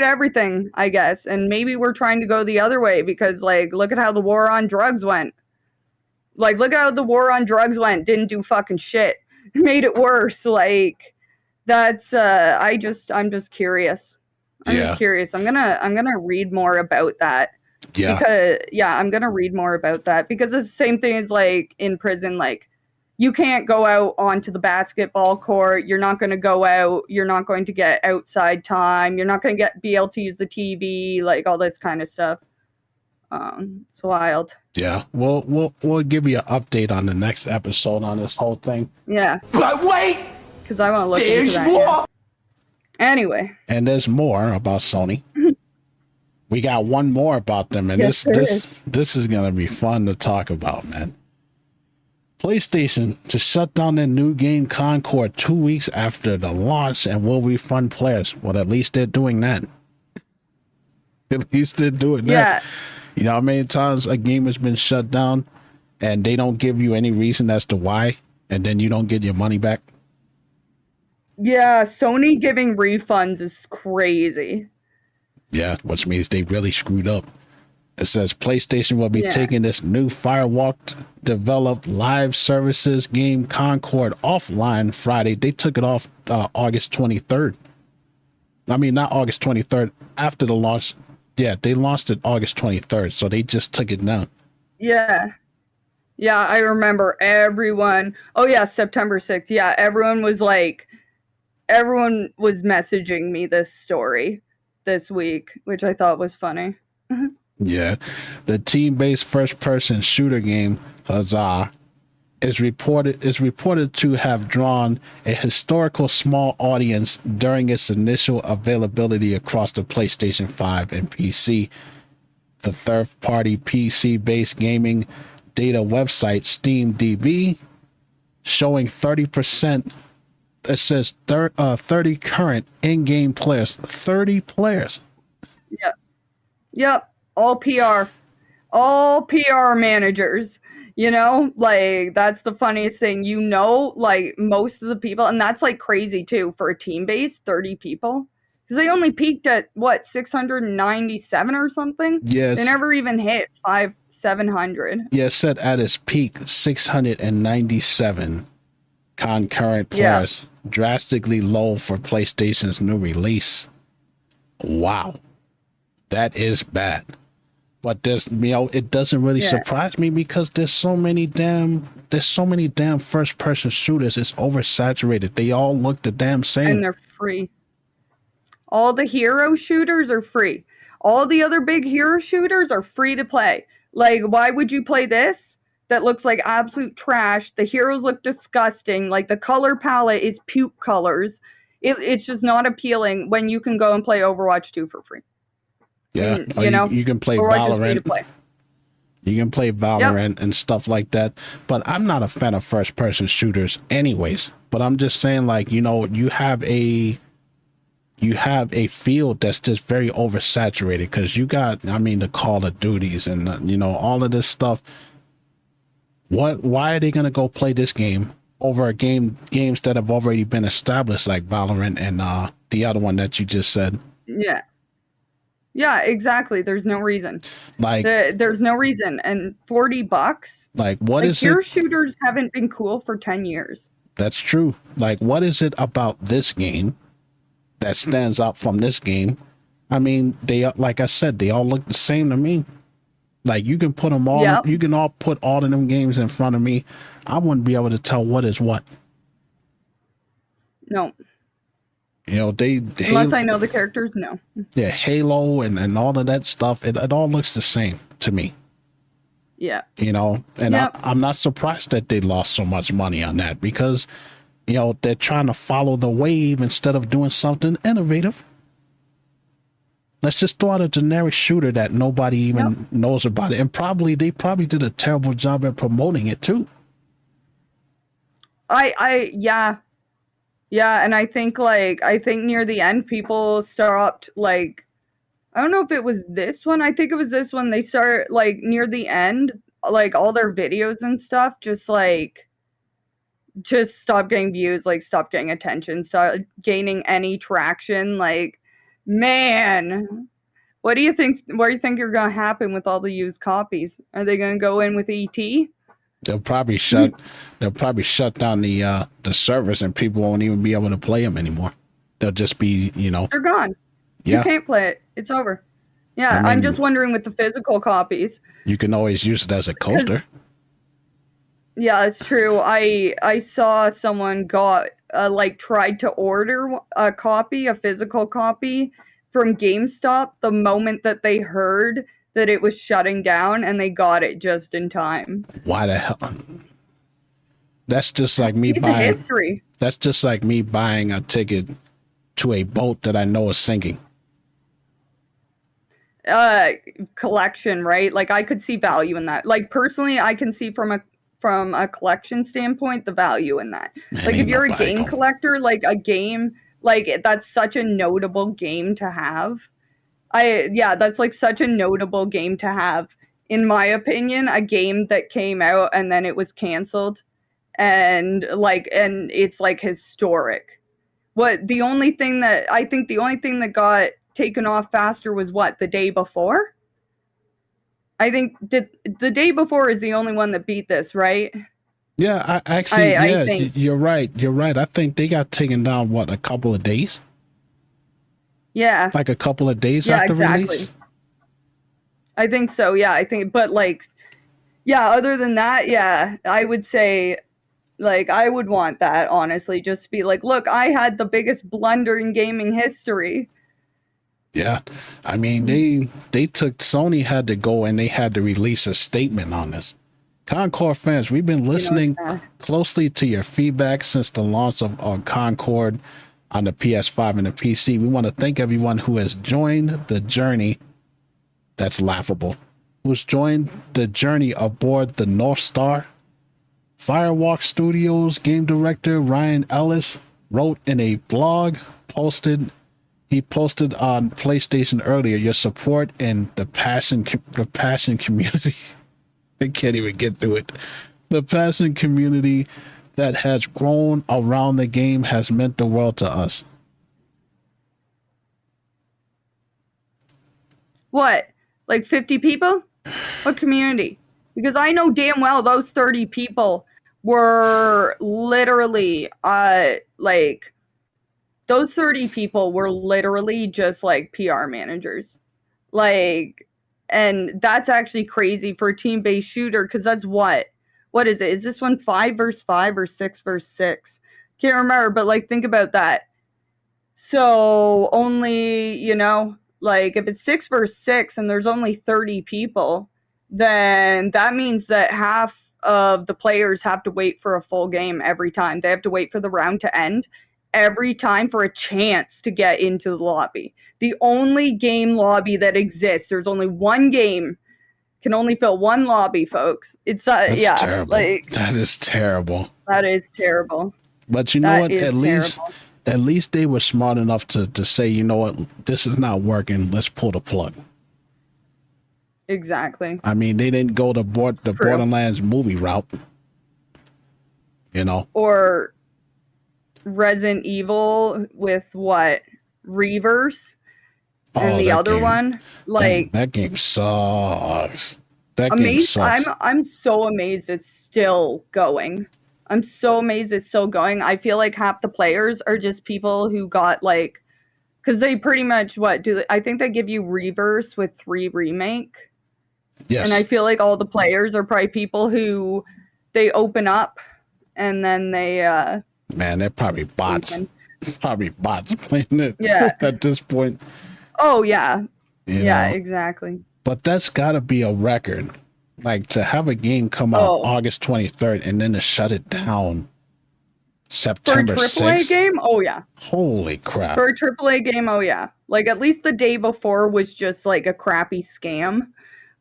everything, I guess. And maybe we're trying to go the other way because, like, look at how the war on drugs went. Like, look at how the war on drugs went. Didn't do fucking shit. Made it worse. Like, that's, I'm just curious. I'm just curious. I'm gonna read more about that. Yeah. Because I'm gonna read more about that because it's the same thing as like in prison. Like, you can't go out onto the basketball court. You're not gonna go out. You're not going to get outside time. You're not gonna be able to use the TV. Like all this kind of stuff. It's wild. Yeah. We'll give you an update on the next episode on this whole thing. Yeah. But wait, because I want to look into that. more. Anyway. And there's more about Sony. We got one more about them, and Yes, this is gonna be fun to talk about, man. PlayStation to shut down their new game Concord 2 weeks after the launch and will refund players. Well, at least they're doing that. At least they're doing that. You know how many times a game has been shut down and they don't give you any reason as to why, and then you don't get your money back? Yeah, Sony giving refunds is crazy. Yeah, which means they really screwed up. It says PlayStation will be taking this new Firewalk developed live services game Concord offline Friday. They took it off August 23rd. I mean, not August 23rd, after the launch. Yeah, they launched it August 23rd, so they just took it down. Yeah. Yeah, I remember everyone. Oh, yeah, September 6th. Yeah, everyone was messaging me this story this week, which I thought was funny. Yeah. The team-based first-person shooter game, Huzzah, is reported to have drawn a historical small audience during its initial availability across the PlayStation 5 and PC. The third-party PC-based gaming data website SteamDB showing 30%. It says 30 current in-game players. 30 players. Yep. All PR managers. You know, like, that's the funniest thing. You know, like, most of the people, and that's, like, crazy, too, for a team base, 30 people. Because they only peaked at, 697 or something? Yes. They never even hit 700. Yeah, it said at its peak, 697 concurrent players. Drastically low for PlayStation's new release. Wow. That is bad. But it doesn't really surprise me because there's so many damn first person shooters. It's oversaturated. They all look the damn same. And they're free. All the hero shooters are free. All the other big hero shooters are free to play. Like, why would you play this? That looks like absolute trash. The heroes look disgusting. Like, the color palette is puke colors. It's just not appealing when you can go and play Overwatch 2 for free. Yeah, and, you can play Valorant. You can play Valorant and stuff like that. But I'm not a fan of first person shooters anyways. But I'm just saying, like, you know, you have a field that's just very oversaturated because you got, I mean, the Call of Duties and, you know, all of this stuff. Why are they going to go play this game over games that have already been established, like Valorant and the other one that you just said? Yeah, exactly. There's no reason. Like, there's no reason. And $40. Like, what is it? Hero shooters haven't been cool for 10 years. That's true. Like, what is it about this game that stands out from this game? I mean, like I said, they all look the same to me. Like, you can put them all. Yep. You can all put all of them games in front of me. I wouldn't be able to tell what is what. No. You know, Unless I know the characters, no. Yeah, Halo and all of that stuff, it all looks the same to me. Yeah. You know, and Yep. I'm not surprised that they lost so much money on that because, you know, they're trying to follow the wave instead of doing something innovative. Let's just throw out a generic shooter that nobody even knows about it. And they probably did a terrible job at promoting it too. Yeah. Yeah, and I think near the end people stopped, like, I don't know if it was this one. I think it was this one. They start, like, near the end, like, all their videos and stuff just stopped getting views, like, stopped getting attention, started gaining any traction. Like, man, what do you think are gonna happen with all the used copies? Are they gonna go in with ET? They'll probably shut down the servers and people won't even be able to play them anymore. They'll just be, you know, They're gone. Yeah. You can't play it. It's over. Yeah, I mean, I'm just wondering with the physical copies. You can always use it as a coaster. Yeah, it's true. I saw someone got tried to order a physical copy from GameStop the moment that they heard that it was shutting down, and they got it just in time. Why the hell? That's just like me buying history. That's just like me buying a ticket to a boat that I know is sinking. Collection, right? Like, I could see value in that. Like, personally, I can see from a collection standpoint the value in that. Like, if you're a game collector, like a game, like, that's such a notable game to have. That's like such a notable game to have. In my opinion, a game that came out and then it was canceled, and it's like historic. The only thing that got taken off faster was the day before? I think the day before is the only one that beat this, right? Yeah, I think you're right. I think they got taken down a couple of days. Yeah, like a couple of days after release. I think so. Yeah, I think, but other than that, yeah, I would say, like, I would want that, honestly, just to be like, look, I had the biggest blunder in gaming history. Yeah, I mean, Sony had to go and they had to release a statement on this. Concord fans, we've been listening closely to your feedback since the launch of Concord on the PS5 and the PC. We want to thank everyone who has joined the journey. That's laughable. Who's joined the journey aboard the North Star. Firewalk Studios game director Ryan Ellis wrote in a blog, he posted on PlayStation earlier, your support and the passion community. I can't even get through it. The passion community that has grown around the game has meant the world to us. What? Like 50 people? What community? Because I know damn well those 30 people were literally those 30 people were literally just like PR managers. Like, and that's actually crazy for a team-based shooter, because that's what is it? Is this one 5 versus 5 or 6 versus 6? Can't remember, but like, think about that. So only, like, if it's 6 versus 6 and there's only 30 people, then that means that half of the players have to wait for a full game every time. They have to wait for the round to end every time for a chance to get into the lobby. The only game lobby that exists, there's only one game, can only fill one lobby, folks. It's That's terrible. Like, that is terrible. That is terrible. But you know what? At least they were smart enough to say, you know what, this is not working. Let's pull the plug. Exactly. I mean, they didn't go the Borderlands movie route. Or Resident Evil with Reverse and the other one. Like, that game sucks. Game sucks. I'm so amazed it's still going. I feel like half the players are just people who got because they pretty much I think they give you Reverse with 3 Remake. Yes. And I feel like all the players are probably people who they open up and then they man, they're probably bots. Probably bots playing it Yeah. at this point. Oh yeah. You Yeah, know? exactly. But that's got to be a record. Like to have a game come out Oh, August 23rd and then to shut it down for a September AAA 6th. game? Oh yeah. Holy crap. For a AAA game, oh yeah. Like at least the day before was just like a crappy scam.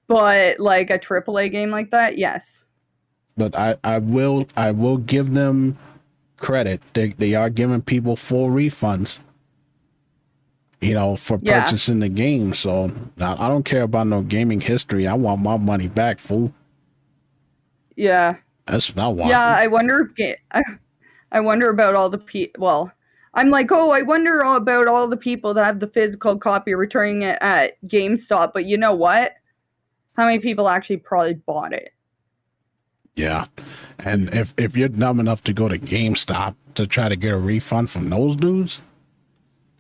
But like a AAA game like that, yes. But I will give them credit. They are giving people full refunds, you know, for Yeah. purchasing the game. So I don't care about no gaming history. I want my money back, fool. Yeah. That's what I want. Yeah, I wonder if I wonder about all the well, I'm like, oh, I wonder about all the people that have the physical copy returning it at GameStop. But you know what? How many people actually probably bought it? Yeah. And if you're dumb enough to go to GameStop to try to get a refund from those dudes,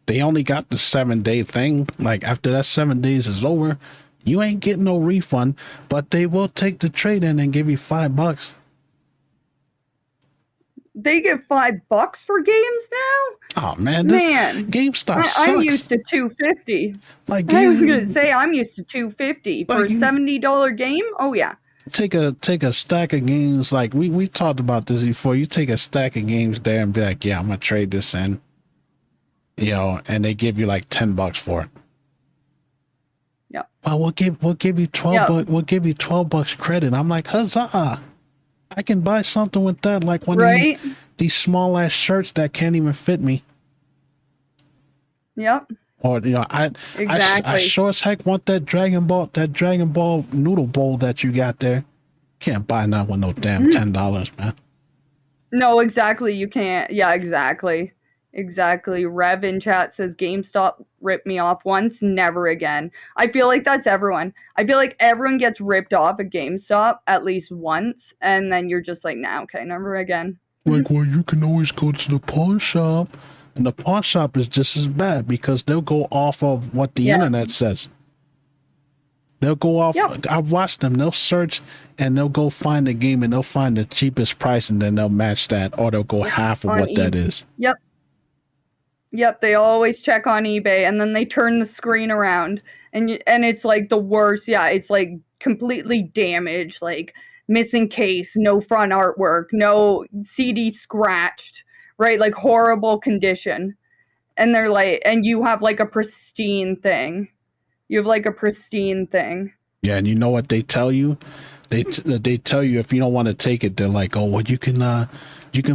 they only got the 7-day thing. Like after that 7 days is over, you ain't getting no refund, but they will take the trade in and give you $5. They get $5 for games now? Oh man, GameStop sucks. I'm used to $2.50. Like I was gonna say I'm used to $2.50 for a $70 game. Oh yeah. Take a stack of games. Like we talked about this before. You take a stack of games there and be like, yeah, I'm gonna trade this in. You know, and they give you like $10 for it. Yeah. Well, we'll give you 12 we'll give you $12 credit. I'm like, huzzah! I can buy something with that, like one of these small ass shirts that can't even fit me. Yep. Or you know, I sure as heck want that Dragon Ball noodle bowl that you got there. Can't buy that with no damn $10, man. No, exactly. You can't. Yeah, exactly. Exactly. Rev in chat says GameStop ripped me off once, never again. I feel like that's everyone. I feel like everyone gets ripped off at GameStop at least once, and then you're just like, nah, okay, never again. Like, well, you can always go to the pawn shop. And the pawn shop is just as bad because they'll go off of what the internet says. They'll go off. Yep. I've watched them. They'll search and they'll go find a game and they'll find the cheapest price and then they'll match that, or they'll go half of what that is. Yep. Yep. They always check on eBay and then they turn the screen around and it's like the worst. Yeah. It's like completely damaged, like missing case, no front artwork, no CD scratched. Right, like horrible condition, and they're like, and you have like a pristine thing. You have like a pristine thing. Yeah, and you know what they tell you? They tell you if you don't want to take it, they're like, oh, well, you can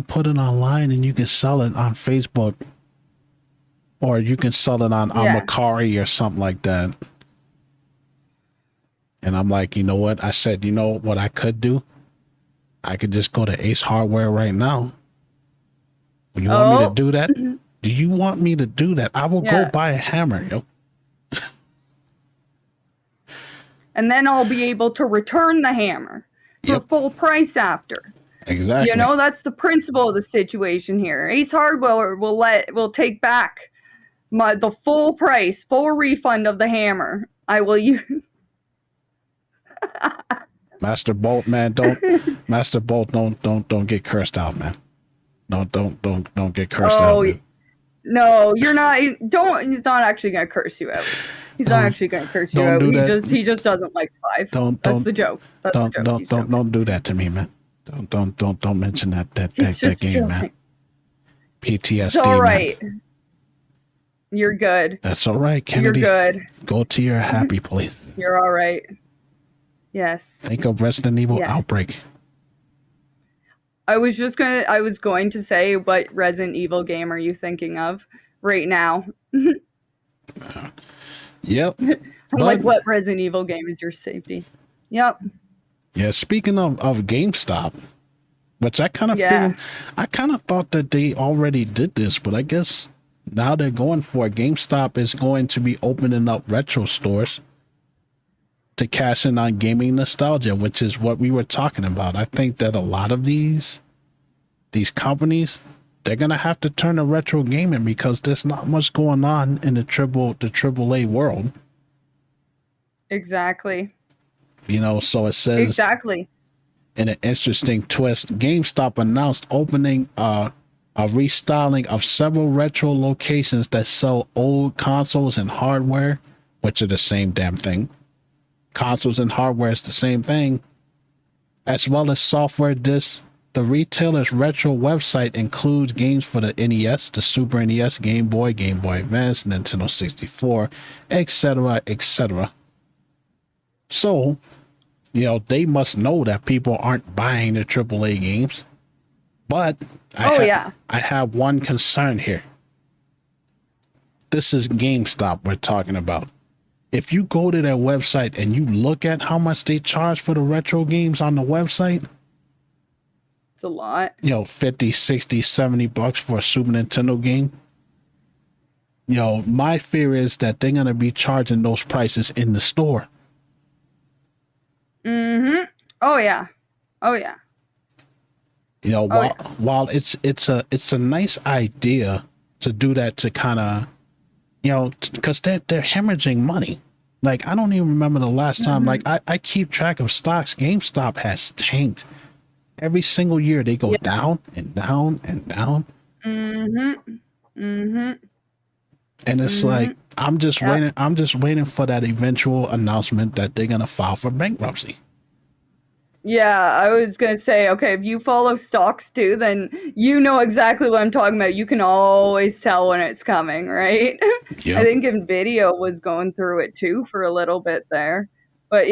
put it online and you can sell it on Facebook, or you can sell it on Mercari or something like that. And I'm like, you know what? I said, you know what I could do? I could just go to Ace Hardware right now. You want me to do that? Do you want me to do that? I will go buy a hammer, yo. And then I'll be able to return the hammer for full price after. Exactly. You know, that's the principle of the situation here. Ace Hardware will take back the full price, full refund of the hammer. I will use. Master Bolt, man, don't get cursed out, man. No, don't get cursed out. Man. No, you're not. He's not actually gonna curse you out. He's not actually gonna curse you out. He just doesn't like 5. That's the joke. Don't do that to me, man. Don't mention that game, joking. Man. PTSD. It's all right. Man. You're good. That's all right, Kennedy. You're good. Go to your happy place. You're all right. Yes. Think of Resident Evil Outbreak. I was going to say, what Resident Evil game are you thinking of right now? Yep. I'm like, what Resident Evil game is your safety? Yep. Yeah, speaking of GameStop, which I kind of figured, I kind of thought that they already did this, but I guess now they're going for it. GameStop is going to be opening up retro stores to cash in on gaming nostalgia, which is what we were talking about. I think that a lot of these companies, they're gonna have to turn to retro gaming because there's not much going on in the AAA world. Exactly. You know, so it says exactly. In an interesting twist, GameStop announced opening a restyling of several retro locations that sell old consoles and hardware, which are the same damn thing. Consoles and hardware is the same thing, as well as software discs. The retailer's retro website includes games for the NES, the Super NES, Game Boy, Game Boy Advance, Nintendo 64, etc., etc. So, they must know that people aren't buying the AAA games. But I have one concern here. This is GameStop we're talking about. If you go to their website and you look at how much they charge for the retro games on the website, it's a lot. 50, 60, 70 bucks for a Super Nintendo game. My fear is that they're going to be charging those prices in the store. Mm-hmm. Oh yeah. Oh yeah. While it's a nice idea to do that, to kind of, because they're hemorrhaging money. Like, I don't even remember the last time. Like, I keep track of stocks. GameStop has tanked. Every single year they go down and down and down. Mm-hmm. Mm-hmm. And it's like, I'm just waiting for that eventual announcement that they're gonna file for bankruptcy. Yeah, I was gonna say, okay, if you follow stocks too, then you know exactly what I'm talking about. You can always tell when it's coming, right? Yep. I think Nvidia was going through it too for a little bit there. But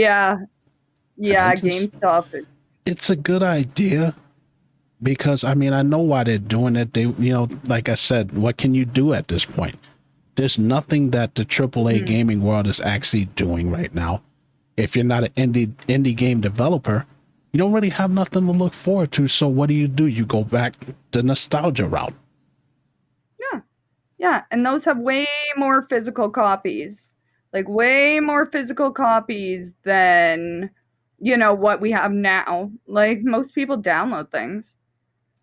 GameStop is. It's a good idea because, I know why they're doing it. They, like I said, what can you do at this point? There's nothing that the AAA gaming world is actually doing right now. If you're not an indie game developer, you don't really have nothing to look forward to. So what do? You go back the nostalgia route. Yeah. Yeah. And those have way more physical copies. Like way more physical copies than, what we have now. Like most people download things.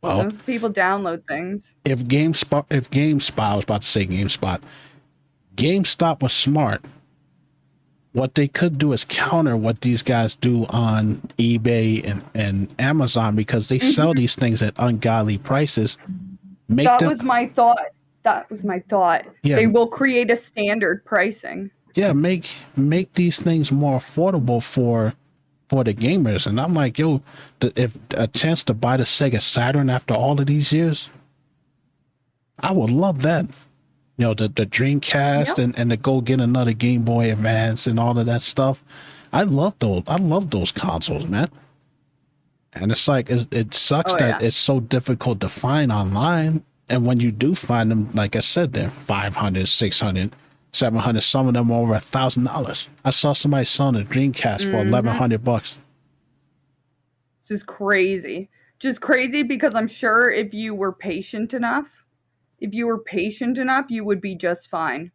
Well, most people download things. If GameSpot, I was about to say GameStop was smart. What they could do is counter what these guys do on eBay and Amazon, because they sell these things at ungodly prices. That was my thought. Yeah. They will create a standard pricing. Yeah, make these things more affordable for the gamers. And I'm like, if a chance to buy the Sega Saturn after all of these years, I would love that. The Dreamcast and to go get another Game Boy Advance and all of that stuff. I love those consoles, man. And it's like, it sucks that it's so difficult to find online. And when you do find them, like I said, they're $500, $600, $700. Some of them are over $1,000. I saw somebody selling a Dreamcast for $1,100. This is crazy. Just crazy, because I'm sure if you were patient enough, you would be just fine.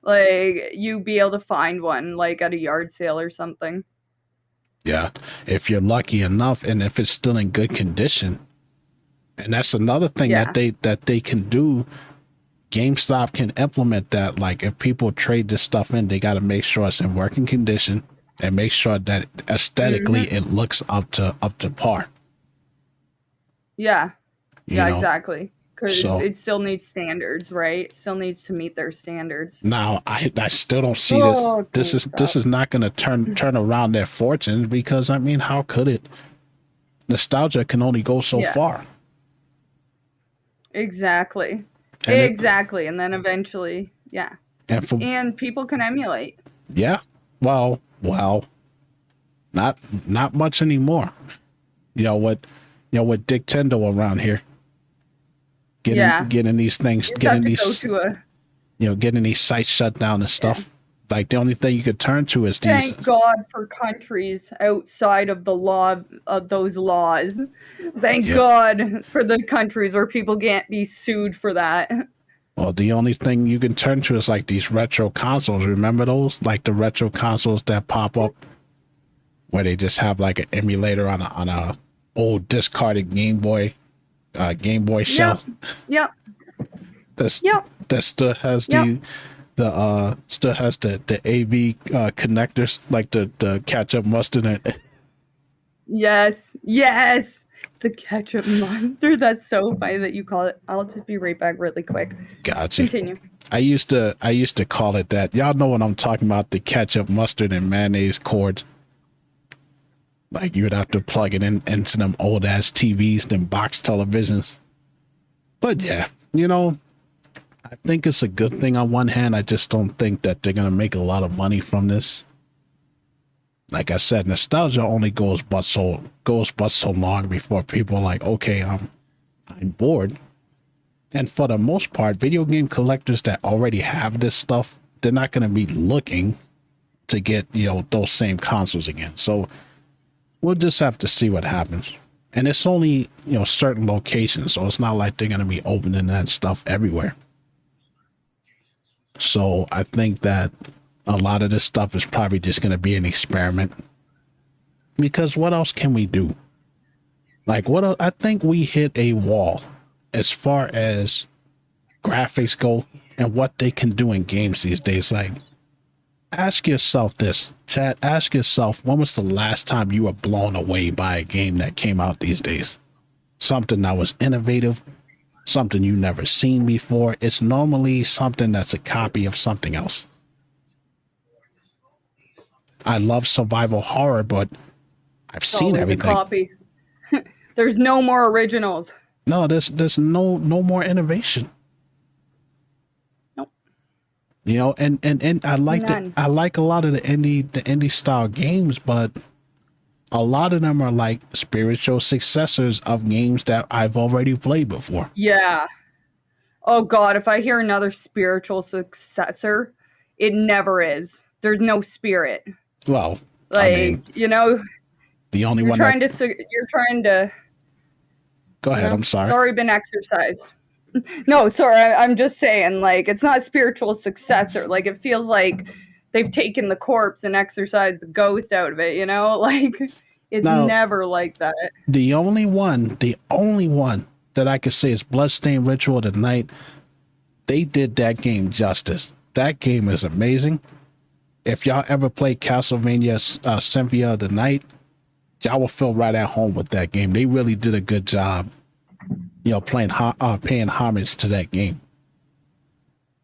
Like, you'd be able to find one, like, at a yard sale or something. Yeah, if you're lucky enough, and if it's still in good condition. And that's another thing that they can do. GameStop can implement that. Like, if people trade this stuff in, they got to make sure it's in working condition and make sure that aesthetically it looks up to par. Yeah. Exactly. Because it still needs standards, right? It still needs to meet their standards. Now, I still don't see this. This is not going to turn around their fortunes, because, how could it? Nostalgia can only go so far. Exactly. Exactly. And then eventually, and people can emulate. Yeah. Well, not much anymore. With Dictendo around here. Getting these things, getting these sites shut down and stuff. Like, the only thing you could turn to is these. Thank God for countries outside of the law of those laws. Thank God for the countries where people can't be sued for that. Well, the only thing you can turn to is like these retro consoles. Remember those? Like the retro consoles that pop up where they just have like an emulator on a old discarded Game Boy shell. Yep. That still has still has the AV connectors, like the ketchup, mustard. Yes. The ketchup monster. That's so funny that you call it. I'll just be right back really quick. Gotcha. Continue. I used to call it that. Y'all know what I'm talking about, the ketchup, mustard, and mayonnaise cords. Like you would have to plug it in into them old ass TVs, them box televisions. But yeah, you know, I think it's a good thing on one hand. I just don't think that they're gonna make a lot of money from this. Like I said, nostalgia only goes but so long before people are like, okay, I'm bored. And for the most part, video game collectors that already have this stuff, they're not going to be looking to get, you know, those same consoles again. So we'll just have to see what happens. And it's only, you know, certain locations, so it's not like they're going to be opening that stuff everywhere. So I think that a lot of this stuff is probably just going to be an experiment. Because what else can we do? Like, I think we hit a wall as far as graphics go and what they can do in games these days. Like, ask yourself this, chat, ask yourself, when was the last time you were blown away by a game that came out these days? Something that was innovative, something you never seen before. It's normally something that's a copy of something else. I love survival horror, but I've seen everything. Copy. There's no more originals. No, there's no more innovation. Nope. You know, and I like I like a lot of the indie style games, but a lot of them are like spiritual successors of games that I've already played before. Yeah. Oh God, if I hear another spiritual successor, it never is. There's no spirit. Well, like, I mean, you know, the only one you're trying to. Go ahead. I'm sorry. It's already been exercised. No, sorry. I'm just saying, like, it's not a spiritual successor. Like, it feels like they've taken the corpse and exorcised the ghost out of it, you know? Like, it's never like that. The only one that I could say is Bloodstained Ritual of the Night. They did that game justice. That game is amazing. If y'all ever played Castlevania Symphony of the Night, y'all will feel right at home with that game. They really did a good job, you know, paying homage to that game.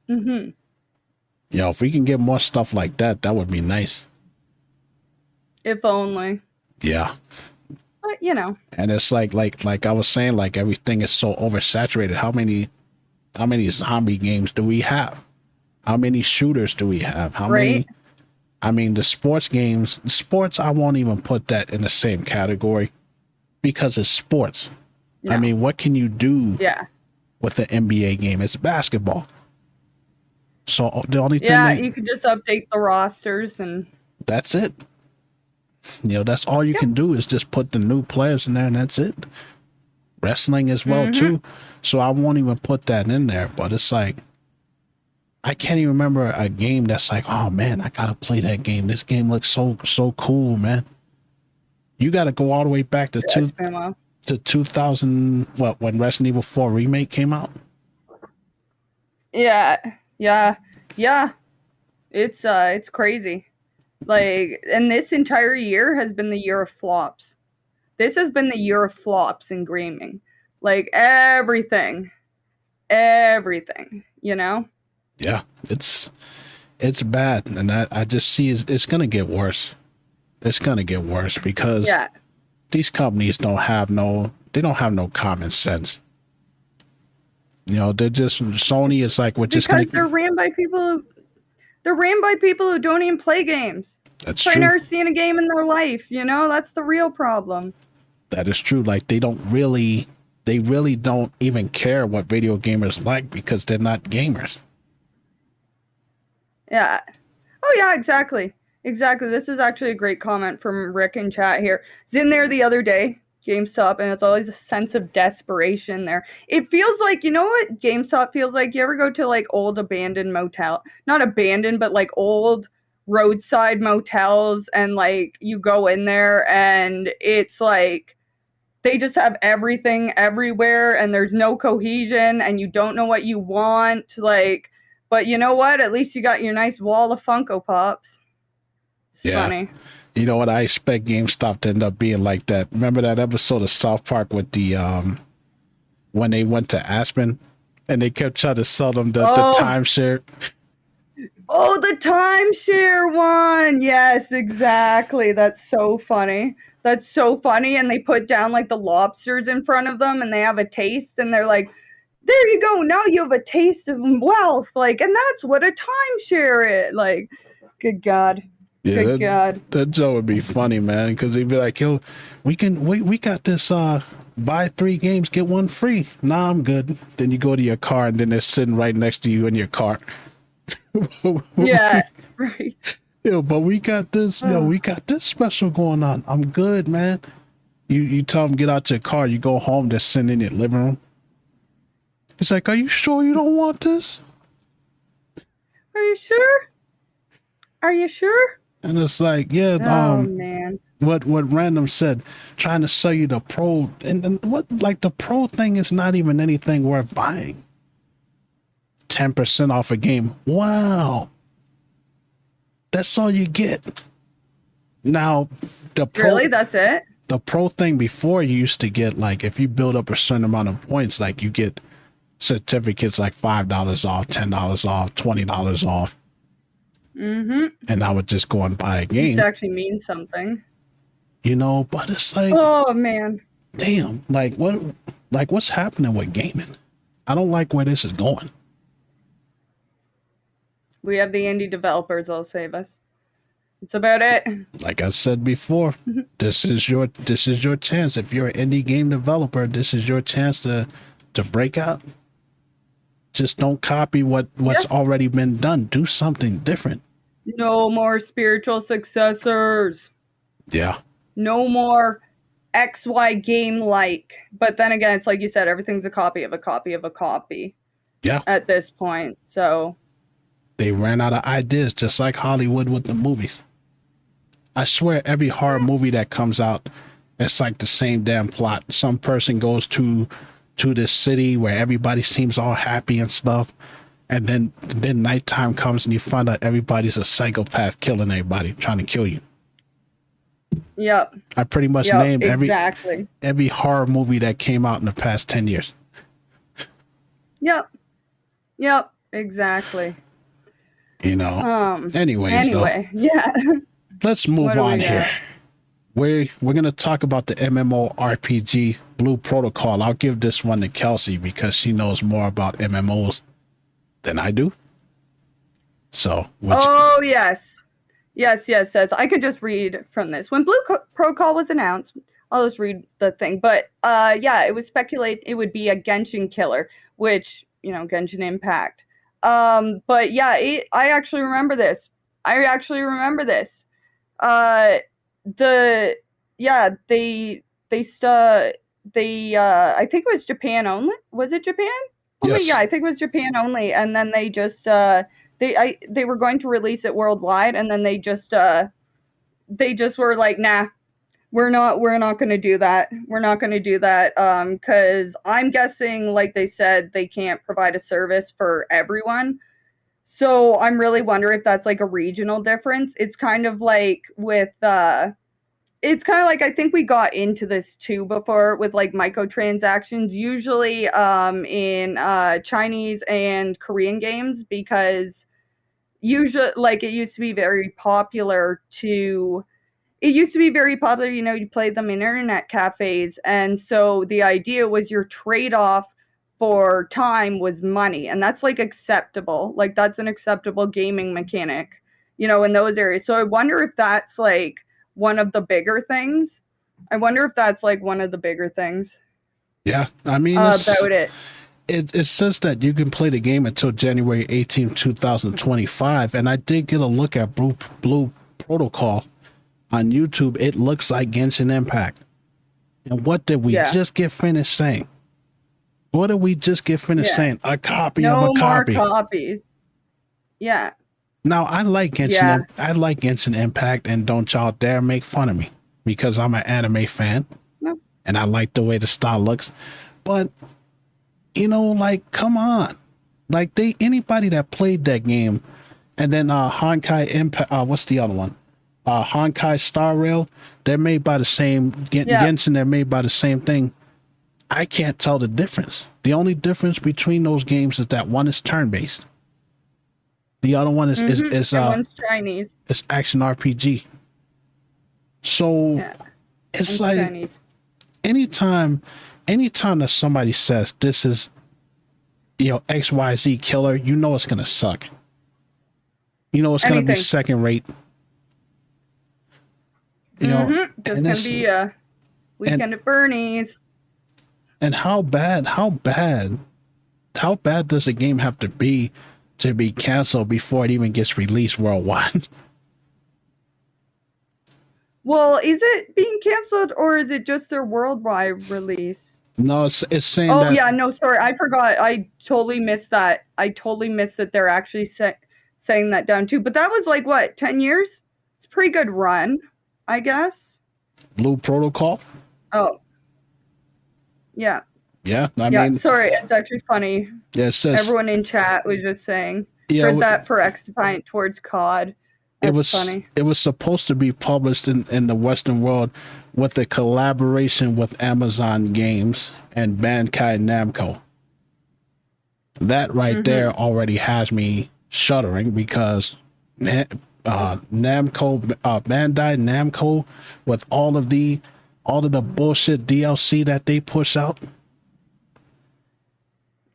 Mm-hmm. You know, if we can get more stuff like that, that would be nice. If only. Yeah. But, you know. And it's like I was saying, like everything is so oversaturated. How many zombie games do we have? How many shooters do we have? How many? I mean, the sports games, I won't even put that in the same category because it's sports. No. I mean, what can you do with the NBA game? It's basketball. So the only thing... you could just update the rosters and... That's it. You know, that's all you can do is just put the new players in there and that's it. Wrestling as well, too. So I won't even put that in there, but it's like... I can't even remember a game that's like, oh man, I gotta play that game. This game looks so cool, man. You gotta go all the way back to 2000, when Resident Evil 4 Remake came out? Yeah. It's crazy. Like, and this entire year has been the year of flops. This has been the year of flops in gaming. Like everything, you know? Yeah, it's bad, and I just see it's gonna get worse. It's gonna get worse because these companies don't have no common sense. You know, they're just Sony is like they're ran by people. They're ran by people who don't even play games. That's true. They've never seen a game in their life. You know, that's the real problem. That is true. Like they really don't even care what video gamers like because they're not gamers. Yeah. Oh, yeah, exactly. Exactly. This is actually a great comment from Rick in chat here. It's in there the other day, GameStop, and it's always a sense of desperation there. It feels like, you know what GameStop feels like? You ever go to, like, old abandoned motel? Not abandoned, but, like, old roadside motels, and, like, you go in there, and it's, like, they just have everything everywhere, and there's no cohesion, and you don't know what you want, like... But you know what? At least you got your nice wall of Funko Pops. It's funny. You know what? I expect GameStop to end up being like that. Remember that episode of South Park with the when they went to Aspen and they kept trying to sell them the timeshare? Oh, the timeshare one. Yes, exactly. That's so funny. That's so funny. And they put down like the lobsters in front of them and they have a taste and they're like, there you go. Now you have a taste of wealth. Like, and that's what a timeshare is. Like, good God. Yeah, good God. That joke would be funny, man, because they'd be like, yo, we got this buy 3 games, get 1 free. Nah, I'm good. Then you go to your car and then they're sitting right next to you in your car. Yeah, right. Yo, but we got this, we got this special going on. I'm good, man. You tell them get out your car, you go home, they're sitting in your living room. It's like, are you sure you don't want this? Are you sure? Are you sure? And it's like, yeah, man. What Random said, trying to sell you the pro, and what, like, the pro thing is not even anything worth buying. 10% off a game. Wow. That's all you get. Now, the pro, really, that's it? The pro thing before, you used to get, like, if you build up a certain amount of points, like, you get certificates like $5 off, $10 off, $20 off. Mm-hmm. And I would just go and buy a game. It actually means something. You know, but it's like, oh man, damn, what's happening with gaming? I don't like where this is going. We have the indie developers that'll save us. It's about it. Like I said before, this is your chance. If you're an indie game developer, this is your chance to break out. Just don't copy what's already been done. Do something different. No more spiritual successors. Yeah. No more XY game like. But then again, it's like you said, everything's a copy of a copy of a copy. Yeah. At this point. So they ran out of ideas, just like Hollywood with the movies. I swear every horror movie that comes out, it's like the same damn plot. Some person goes to this city where everybody seems all happy and stuff, and then nighttime comes and you find out everybody's a psychopath killing everybody, trying to kill you. Yep. I pretty much named every horror movie that came out in the past 10 years. Yep, exactly. You know. Anyway, yeah. Let's move on here. We're going to talk about the MMORPG Blue Protocol. I'll give this one to Kelsey because she knows more about MMOs than I do. So, yes. I could just read from this. When Blue Protocol was announced, I'll just read the thing. But it was speculated it would be a Genshin killer, which, Genshin Impact. But yeah, I actually remember this. I think it was Japan only. Was it Japan? Yes. Yeah, I think it was Japan only. And then they just they were going to release it worldwide, and then they just were like, nah, we're not going to do that. We're not going to do that because I'm guessing, like they said, they can't provide a service for everyone. So I'm really wondering if that's like a regional difference. It's kind of like with I think we got into this too before with like microtransactions, usually in Chinese and Korean games, because usually like it used to be very popular, you played them in internet cafes, and so the idea was your trade-off for time was money, and that's like acceptable. Like that's an acceptable gaming mechanic, in those areas. So I wonder if that's like one of the bigger things. Yeah, I mean, about it. It says that you can play the game until January 18th, 2025, and I did get a look at Blue Protocol on YouTube. It looks like Genshin Impact. And what did we just get finished saying? What did we just get finished saying? A copy of a copy. No more copies. Yeah. Now, I like Genshin. I like Genshin Impact, and don't y'all dare make fun of me because I'm an anime fan, and I like the way the style looks. But come on, like anybody that played that game, and then Honkai Impact. What's the other one? Honkai Star Rail, they're made by the same Yeah. Genshin, they're made by the same thing. I can't tell the difference. The only difference between those games is that one is turn-based. The other one is And one's Chinese. it's action RPG. So Yeah. it's And like Chinese. anytime that somebody says this is, you know, XYZ killer, you know it's gonna suck. You know it's gonna be Anything. second rate. You know, It's and gonna it's- be a weekend at Bernie's. and how bad does a game have to be canceled before it even gets released worldwide? Well, is it being canceled or is it just their worldwide release? No, it's saying Oh that. yeah, no, sorry, I forgot. I totally missed that. That they're actually saying that down too. But that was like what, 10 years? It's a pretty good run, I guess. Blue Protocol. Oh, yeah. Yeah, I Yeah, mean, sorry, it's actually funny. yeah, it says Everyone in chat was just saying, yeah, heard that for X Defiant towards COD. That's funny. It was supposed to be published in the Western world with a collaboration with Amazon Games and Bandai Namco. That right there already has me shuddering because Namco, Bandai Namco, with all of the bullshit DLC that they push out.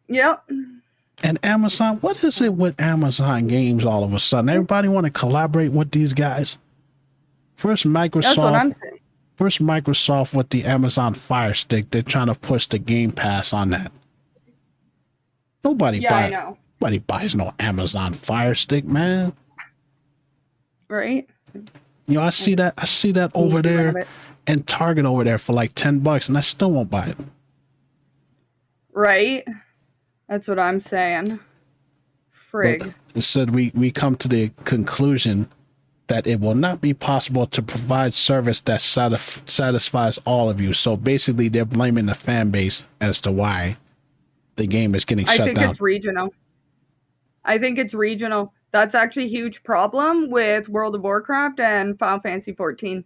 Yep. And Amazon, what is it with Amazon Games all of a sudden? Everybody want to collaborate with these guys. First That's what I'm Microsoft, saying. with the Amazon Fire Stick, they're trying to push the Game Pass on that. Nobody I know. Nobody buys no Amazon Fire Stick, man. Right? You know, I see that over there in Target over there for like $10, and I still won't buy it. Right? That's what I'm saying. Frig. But it said we come to the conclusion that it will not be possible to provide service that satisfies all of you. So basically, they're blaming the fan base as to why the game is getting shut down. I think it's regional. That's actually a huge problem with World of Warcraft and Final Fantasy 14.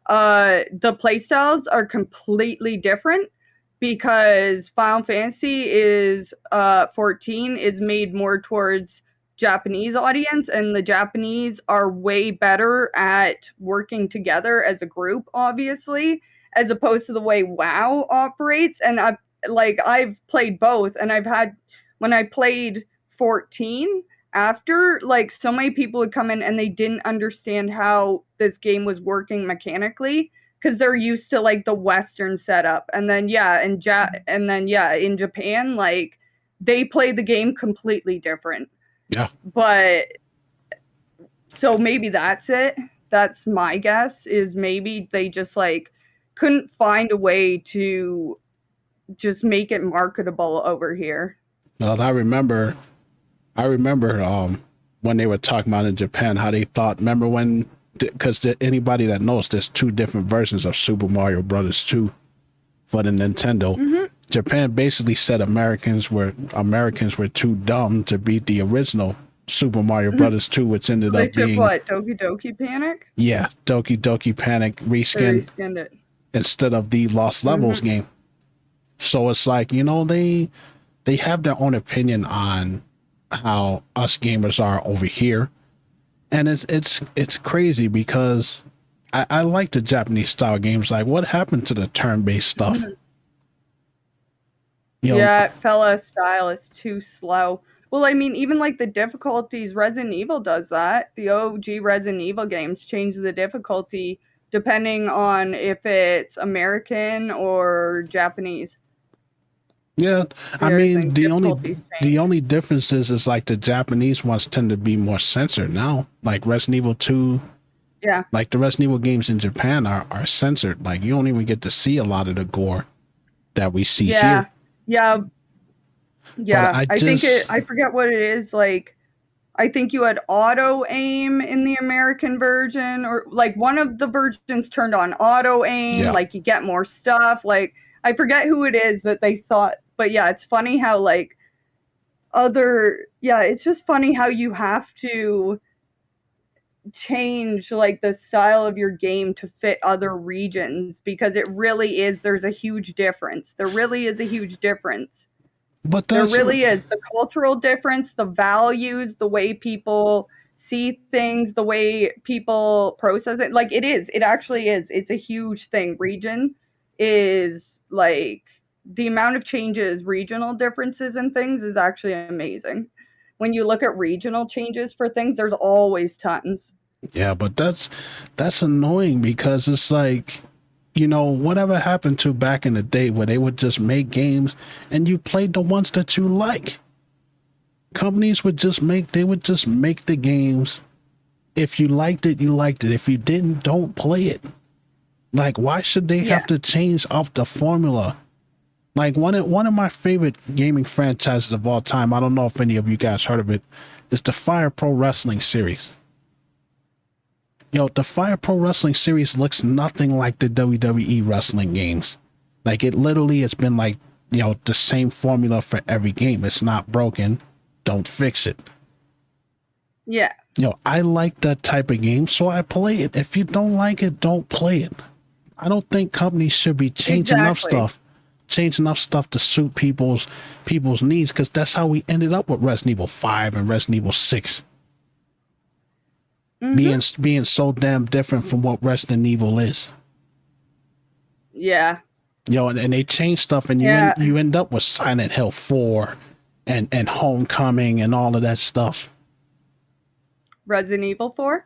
The playstyles are completely different because Final Fantasy is 14 is made more towards Japanese audience, and the Japanese are way better at working together as a group, obviously, as opposed to the way WoW operates. And I've played both, and when I played 14, after, like, so many people would come in and they didn't understand how this game was working mechanically because they're used to like the Western setup. And then in Japan, like, they play the game completely different. Yeah. But so maybe that's it. That's my guess, is maybe they just like couldn't find a way to just make it marketable over here. Well, I remember when they were talking about in Japan how they thought, remember when, because anybody that knows, there's two different versions of Super Mario Brothers 2 for the Nintendo. Japan basically said Americans were too dumb to beat the original Super Mario Brothers 2, which ended up being what, Doki Doki Panic? Yeah, Doki Doki Panic reskinned it instead of the Lost Levels game. So it's like, you know, they have their own opinion on how us gamers are over here, and it's crazy because I like the Japanese style games. Like, what happened to the turn-based stuff? You know, fella style is too slow. Well, I mean, even like the difficulties, Resident Evil does that. The OG Resident Evil games change the difficulty depending on if it's American or Japanese. Yeah, I mean, the only difference is like the Japanese ones tend to be more censored now. Like Resident Evil 2. Yeah. Like the Resident Evil games in Japan are censored. Like, you don't even get to see a lot of the gore that we see here. Yeah. I forget what it is. Like, I think you had auto aim in the American version, or like one of the versions turned on auto aim. Yeah. Like, you get more stuff. Like, I forget who it is that they thought, but yeah, it's funny how like it's just funny how you have to change like the style of your game to fit other regions, because it really is, there's a huge difference. There really is a huge difference. But There that's really is. The cultural difference, the values, the way people see things, the way people process it. Like, it is. It actually is. It's a huge thing. Region is like, the amount of changes, regional differences and things is actually amazing. When you look at regional changes for things, there's always tons. yeah, but that's annoying because it's like, you know, whatever happened to back in the day where they would just make games and you played the ones that you like. Companies would just make the games. If you liked it, you liked it. If you didn't, don't play it. Like, why should they have to change up the formula? Like, one of my favorite gaming franchises of all time, I don't know if any of you guys heard of it, is the Fire Pro Wrestling series. Yo, the Fire Pro Wrestling series looks nothing like the WWE wrestling games. Like, it literally has been like, you know, the same formula for every game. It's not broken. Don't fix it. Yeah. You know, I like that type of game, so I play it. If you don't like it, don't play it. I don't think companies should be changing up stuff to suit people's needs, because that's how we ended up with Resident Evil 5 and Resident Evil 6. Being so damn different from what Resident Evil is. Yeah. You know, and they change stuff, and you end up with Silent Hill 4 and Homecoming and all of that stuff. Resident Evil 4?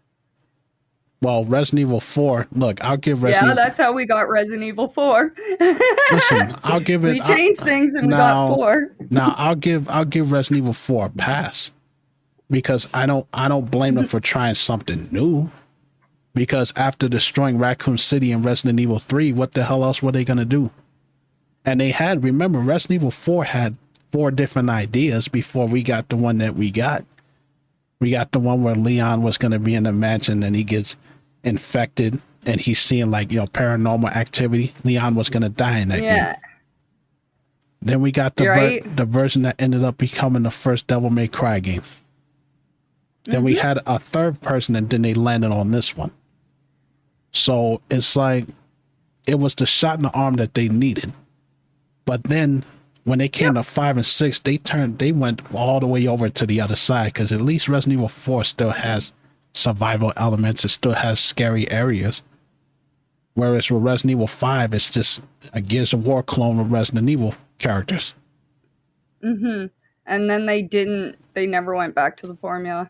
Well, Resident Evil 4, look, I'll give Resident Evil... that's how we got Resident Evil 4. Listen, I'll give it... We changed things and we got 4. Now, I'll give Resident Evil 4 a pass, because I don't blame them for trying something new. Because after destroying Raccoon City and Resident Evil 3, what the hell else were they going to do? And remember, Resident Evil 4 had 4 different ideas before we got the one that we got. We got the one where Leon was going to be in the mansion and he gets infected and he's seeing, like, you know, paranormal activity. Leon was going to die in that game. Then we got the version that ended up becoming the first Devil May Cry game. Then we had a third person, and then they landed on this one. So it's like, it was the shot in the arm that they needed. But then when they came to 5 and 6, they went all the way over to the other side, because at least Resident Evil 4 still has survival elements. It still has scary areas. Whereas with Resident Evil 5, it's just a Gears of War clone with Resident Evil characters. And then they never went back to the formula.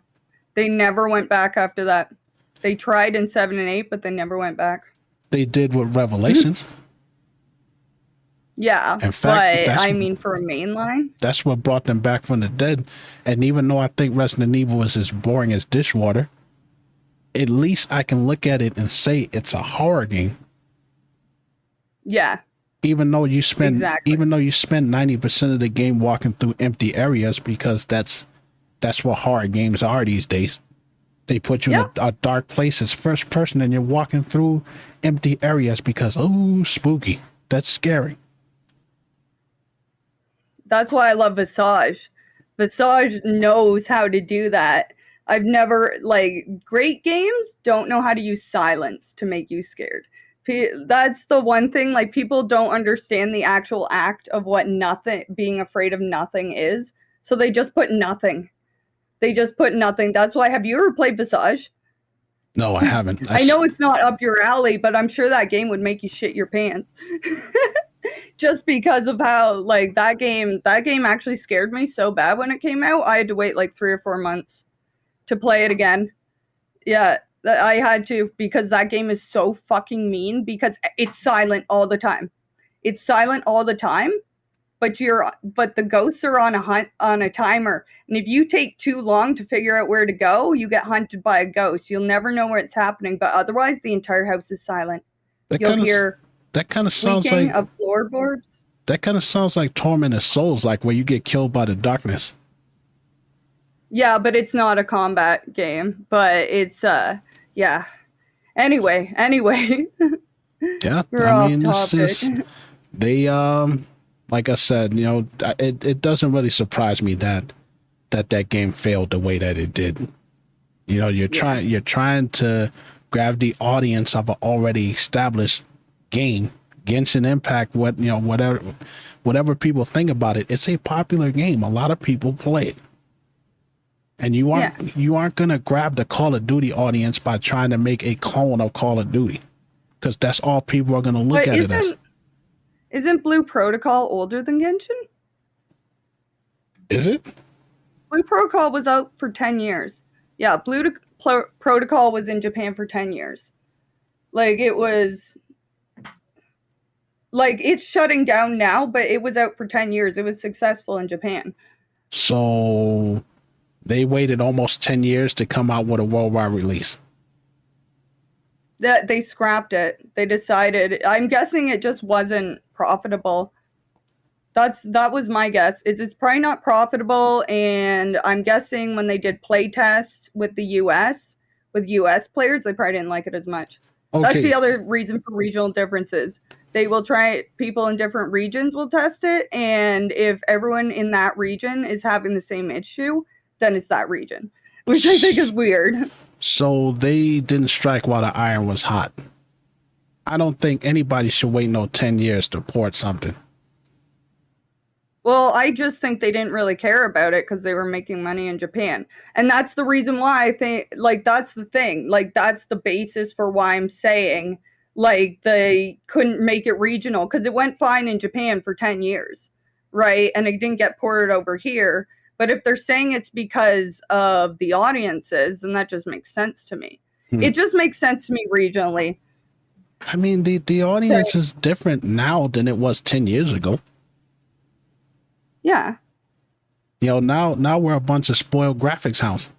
They never went back after that. They tried in 7 and 8, but they never went back. They did with Revelations. Yeah, in fact, but I mean, for a mainline, that's what brought them back from the dead. And even though I think Resident Evil is as boring as dishwater, at least I can look at it and say it's a horror game. Yeah. Even though you spend 90% of the game walking through empty areas, because that's what horror games are these days. They put you in a dark place as first person, and you're walking through empty areas because, oh, spooky. That's scary. That's why I love Visage. Visage knows how to do that. I've never, great games don't know how to use silence to make you scared. That's the one thing, people don't understand the actual act of what being afraid of nothing is. So they just put nothing. That's why, have you ever played Visage? No, I haven't. I know it's not up your alley, but I'm sure that game would make you shit your pants. Just because of how, that game actually scared me so bad when it came out. I had to wait 3 or 4 months to play it again. Yeah, I had to, because that game is so fucking mean, because it's silent all the time. It's silent all the time, but the ghosts are on a timer. And if you take too long to figure out where to go, you get hunted by a ghost. You'll never know where it's happening, but otherwise the entire house is silent. You'll hear that kind of sounds like of floorboards. That kind of sounds like Torment of Souls, where you get killed by the darkness. Yeah, but it's not a combat game. But it's yeah. Anyway. Yeah, I mean, it's just, they like I said, it doesn't really surprise me that game failed the way that it did. You know, you're trying to grab the audience of an already established game. Genshin Impact, whatever people think about it, it's a popular game. A lot of people play it. And you aren't gonna grab the Call of Duty audience by trying to make a clone of Call of Duty, because that's all people are gonna look at it as. Isn't Blue Protocol older than Genshin? Is it? Blue Protocol was out for 10 years. Yeah, Protocol was in Japan for 10 years. Like, it was... Like, it's shutting down now, but it was out for 10 years. It was successful in Japan. So... they waited almost 10 years to come out with a worldwide release. They scrapped it. They decided. I'm guessing it just wasn't profitable. That was my guess. It's probably not profitable, and I'm guessing when they did play tests with the US players, they probably didn't like it as much. Okay. That's the other reason for regional differences. They will try it. People in different regions will test it, and if everyone in that region is having the same issue, then it's that region, which I think is weird. So they didn't strike while the iron was hot. I don't think anybody should wait 10 years to port something. Well, I just think they didn't really care about it because they were making money in Japan. And that's the reason why I think, like, that's the thing. Like, that's the basis for why I'm saying, like, they couldn't make it regional, because it went fine in Japan for 10 years, right? And it didn't get ported over here. But if they're saying it's because of the audiences, then that just makes sense to me. It just makes sense to me regionally. I mean, the audience is different now than it was 10 years ago. Yeah. You know, now we're a bunch of spoiled graphics hounds.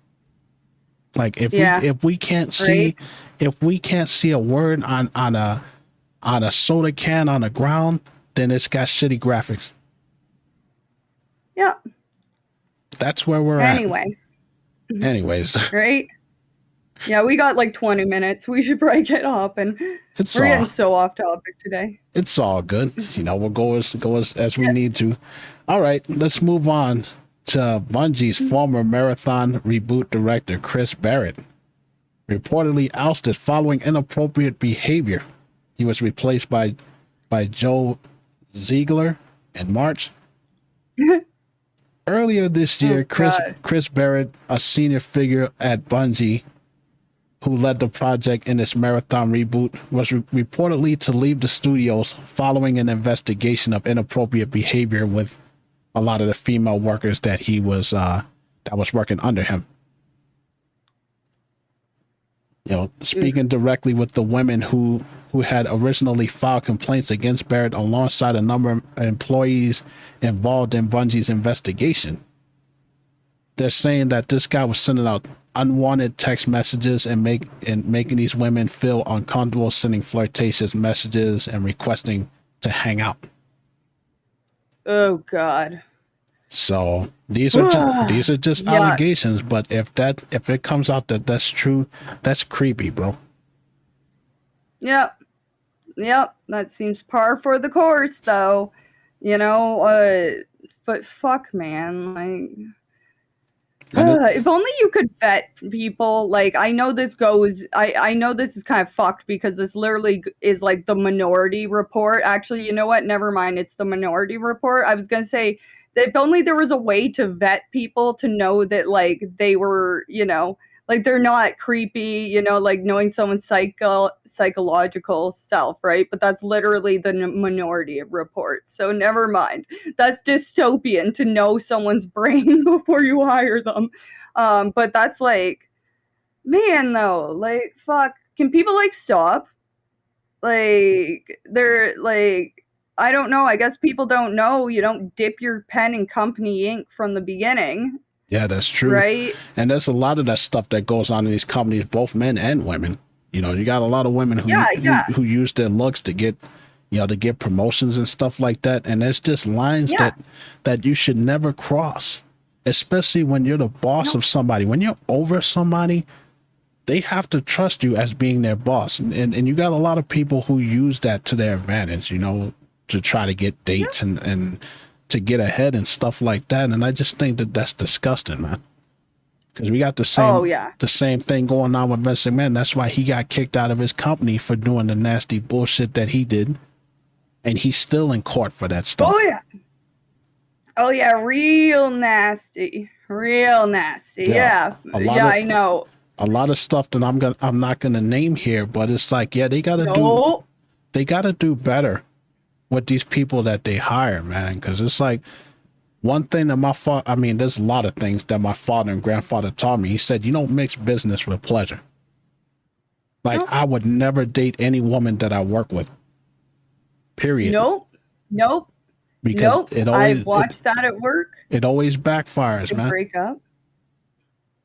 Like, if we can't see a word on a soda can on the ground, then it's got shitty graphics. Yeah. That's where we're at. Anyways. Right? Yeah, we got like 20 minutes. We should probably get off, and we're getting so off topic today. It's all good. You know, we'll go as we need to. All right, let's move on to Bungie's former Marathon reboot director, Chris Barrett, reportedly ousted following inappropriate behavior. He was replaced by Joe Ziegler in March. Earlier this year, Chris Barrett, a senior figure at Bungie who led the project in its Marathon reboot, was reportedly to leave the studios following an investigation of inappropriate behavior with a lot of the female workers that he was that was working under him. You know, speaking directly with the women who had originally filed complaints against Barrett alongside a number of employees involved in Bungie's investigation. They're saying that this guy was sending out unwanted text messages and making these women feel uncomfortable, sending flirtatious messages and requesting to hang out. Oh God. So these are just allegations, but if it comes out that that's true, that's creepy, bro. Yep. That seems par for the course, though. You know, but fuck, man, like. If only you could vet people. Like, I know this is kind of fucked because this literally is like the Minority Report. Actually, you know what? Never mind. It's the Minority Report. I was going to say that if only there was a way to vet people to know that, like, they were, you know, like, they're not creepy, you know, like knowing someone's psychological self, right? But that's literally the Minority Report. So never mind. That's dystopian to know someone's brain before you hire them. But that's like, man, though, like, fuck. Can people, like, stop? Like, they're, like, I don't know. I guess people don't know. You don't dip your pen in company ink from the beginning. Yeah, that's true. Right. And there's a lot of that stuff that goes on in these companies, both men and women. You know, you got a lot of women who use their looks to get promotions and stuff like that. And there's just lines that you should never cross, especially when you're the boss of somebody. When you're over somebody, they have to trust you as being their boss. And you got a lot of people who use that to their advantage, you know, to try to get dates and to get ahead and stuff like that. And I just think that that's disgusting, man. Because we got the same thing going on with Vince McMahon. That's why he got kicked out of his company for doing the nasty bullshit that he did, and he's still in court for that stuff. Oh yeah, real nasty. Yeah, I know. A lot of stuff that I'm not gonna name here, but it's like, yeah, they gotta do better with these people that they hire, man. Because it's like, one thing that there's a lot of things that my father and grandfather taught me. He said, you don't mix business with pleasure. Like, I would never date any woman that I work with. Period. Nope. Because I've watched that at work. It always backfires, man.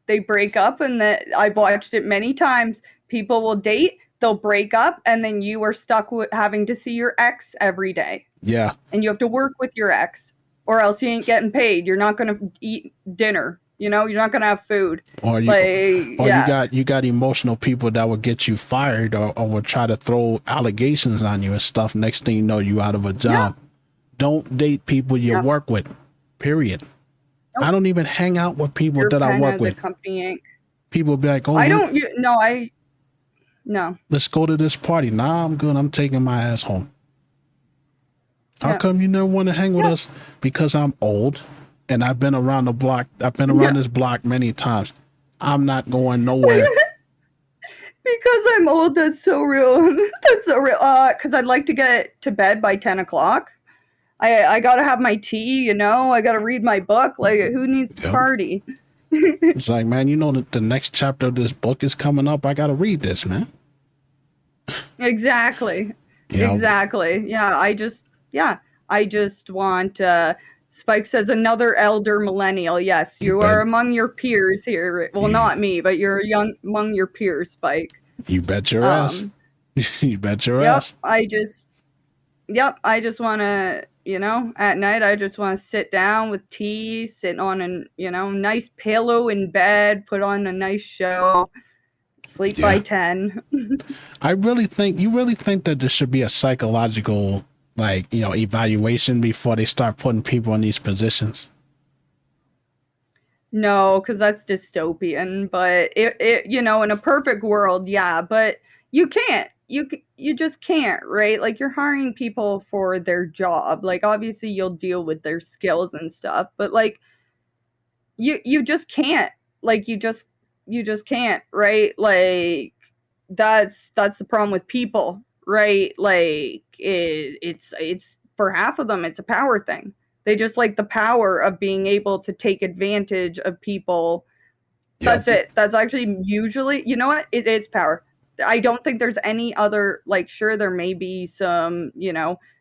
They break up, and I've watched it many times. People will date, they'll break up, and then you are stuck with having to see your ex every day. Yeah. And you have to work with your ex, or else you ain't getting paid. You're not going to eat dinner. You're not going to have food. Or you got emotional people that will get you fired or will try to throw allegations on you and stuff. Next thing you know, you out of a job. Yeah. Don't date people you work with. Period. Nope. I don't even hang out with people that I work with. People be like, "Oh, no. Let's go to this party." Nah, I'm good. I'm taking my ass home. How come you never want to hang with us? Because I'm old and I've been around the block. I've been around this block many times. I'm not going nowhere. Because I'm old. That's so real. That's so real. Because I'd like to get to bed by 10 o'clock. I got to have my tea, I got to read my book. Like, who needs to party? It's like, man, that the next chapter of this book is coming up. I got to read this, man. Exactly. Exactly. Yeah, I just want, Spike says, another elder millennial. Yes, you are among your peers here. Well, not me, but you're among your peers, Spike. You bet your ass. You bet your ass. I just want to, at night, I just want to sit down with tea, sit on a, nice pillow in bed, put on a nice show, sleep by 10. You really think that there should be a psychological, evaluation before they start putting people in these positions? No, because that's dystopian, but it in a perfect world, but you can't. You just can't, right? Like, you're hiring people for their job. Like, obviously you'll deal with their skills and stuff, but like you just can't. Like, you just can't, right? Like, that's the problem with people, right? Like, it's for half of them, it's a power thing. They just like the power of being able to take advantage of people. That's it. That's actually usually, it is power. I don't think there's any other, sure, there may be some,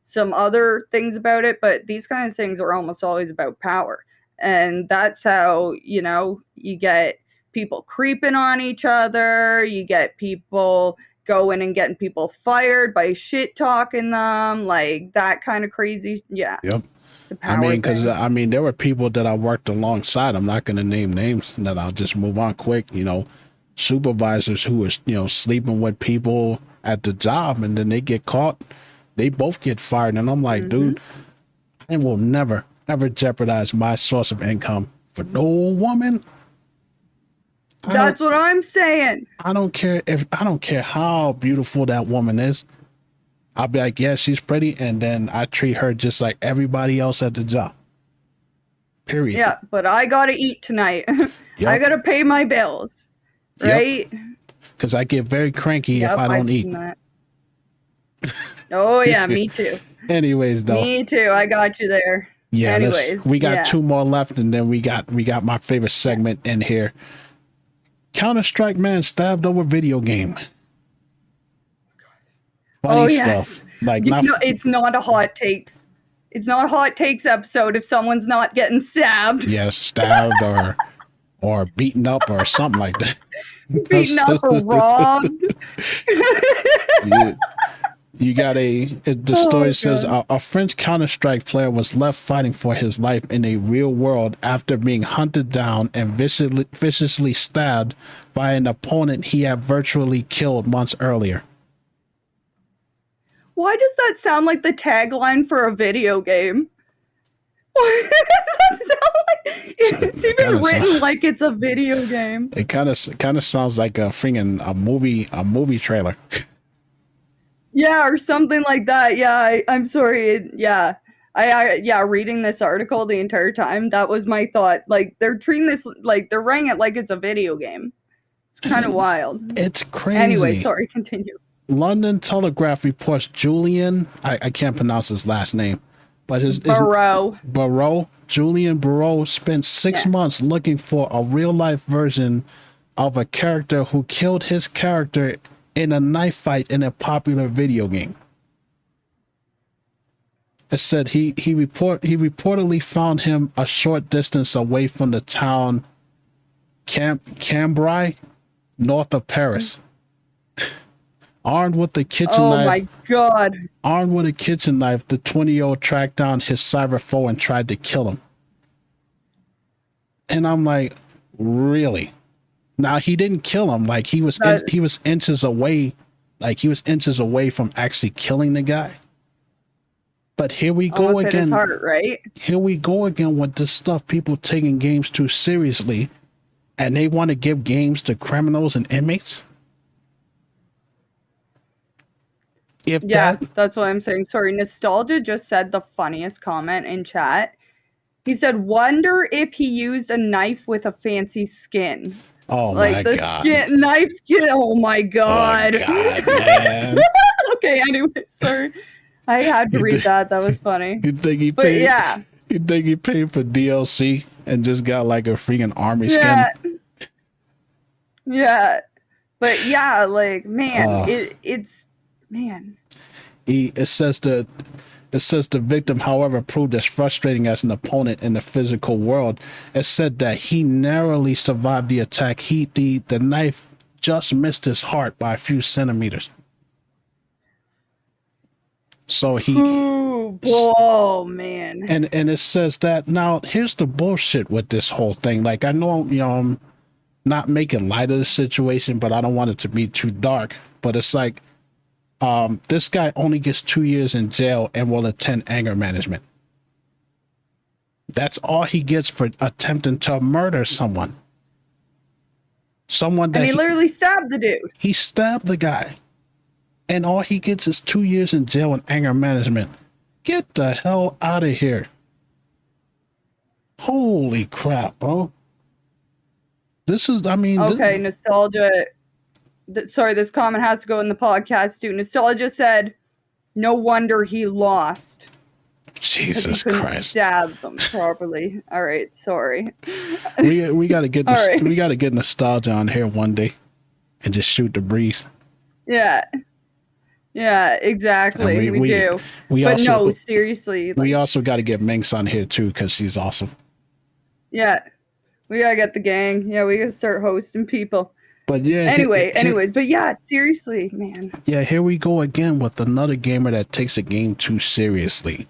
some other things about it, but these kind of things are almost always about power. And that's how, you get people creeping on each other. You get people going and getting people fired by shit talking them, like that kind of crazy. Yeah. Yep. Because there were people that I worked alongside. I'm not going to name names, and then I'll just move on quick. Supervisors who were, sleeping with people at the job, and then they get caught. They both get fired. And I'm like, dude, I will never, ever jeopardize my source of income for no woman. That's what I'm saying. I don't care how beautiful that woman is. I'll be like, yeah, she's pretty. And then I treat her just like everybody else at the job. Period. Yeah, but I got to eat tonight. I got to pay my bills. Right? Because I get very cranky if I don't eat. Oh, yeah, me too. Anyways, though. Me too. I got you there. Yeah, anyways, we got two more left, and then we got my favorite segment in here. Counter-Strike man stabbed over video game. Funny stuff. Like, it's not a hot takes. It's not a hot takes episode if someone's not getting stabbed. Yes, stabbed or beaten up or something like that. Beaten up or robbed. You got the story says a French Counter-Strike player was left fighting for his life in a real world after being hunted down and viciously stabbed by an opponent he had virtually killed months earlier. Why does that sound like the tagline for a video game? What does that sound like? It's even written like it's a video game. It kind of sounds like a freaking a movie trailer. Yeah, or something like that. Yeah, I'm sorry. Yeah. Yeah, reading this article the entire time, that was my thought. Like, they're treating this, like, they're writing it like it's a video game. It's kind of wild. It's crazy. Anyway, sorry, continue. London Telegraph reports Julian, I can't pronounce his last name, but his Barrow. Julian Barrow spent 6 months looking for a real-life version of a character who killed his character in a knife fight in a popular video game. It said he reportedly found him a short distance away from the town Cambrai, north of Paris. Armed with a kitchen knife. Oh my God. Armed with a kitchen knife, the 20-year-old tracked down his cyber foe and tried to kill him. And I'm like, really? Now, he didn't kill him. Like, he was inches away. Like, he was inches away from actually killing the guy. But here we go again. His heart, right? Here we go again with this stuff. People taking games too seriously, and they want to give games to criminals and inmates. That's what I'm saying. Sorry, Nostalgia just said the funniest comment in chat. He said, "Wonder if he used a knife with a fancy skin." Oh my God! Knife skin. Oh my God! Oh God, man. Okay. Anyway, sorry. I had to read that. That was funny. You think he paid? Yeah. You think he paid for DLC and just got like a freaking army skin? Yeah. But yeah, like, man, it's man. It says the victim, however, proved as frustrating as an opponent in the physical world. It said that he narrowly survived the attack. The knife just missed his heart by a few centimeters. So oh man. And it says that. Now, here's the bullshit with this whole thing. Like, I know, I'm not making light of the situation, but I don't want it to be too dark. But it's like, this guy only gets 2 years in jail and will attend anger management. That's all he gets for attempting to murder someone. And he literally stabbed the dude. He stabbed the guy. And all he gets is 2 years in jail and anger management. Get the hell out of here. Holy crap, bro. This is, Okay, Nostalgia. Sorry, this comment has to go in the podcast, too. Nostalgia said, no wonder he lost. Jesus Christ. Stab them properly. All right, sorry. We got to get this, right. We got to get Nostalgia on here one day and just shoot the breeze. Yeah. Yeah, exactly. We do. But no, seriously. Like, we also got to get Minx on here too, because she's awesome. Yeah. We got to get the gang. Yeah, we got to start hosting people. But yeah. Anyways, but yeah, seriously, man. Yeah, here we go again with another gamer that takes a game too seriously.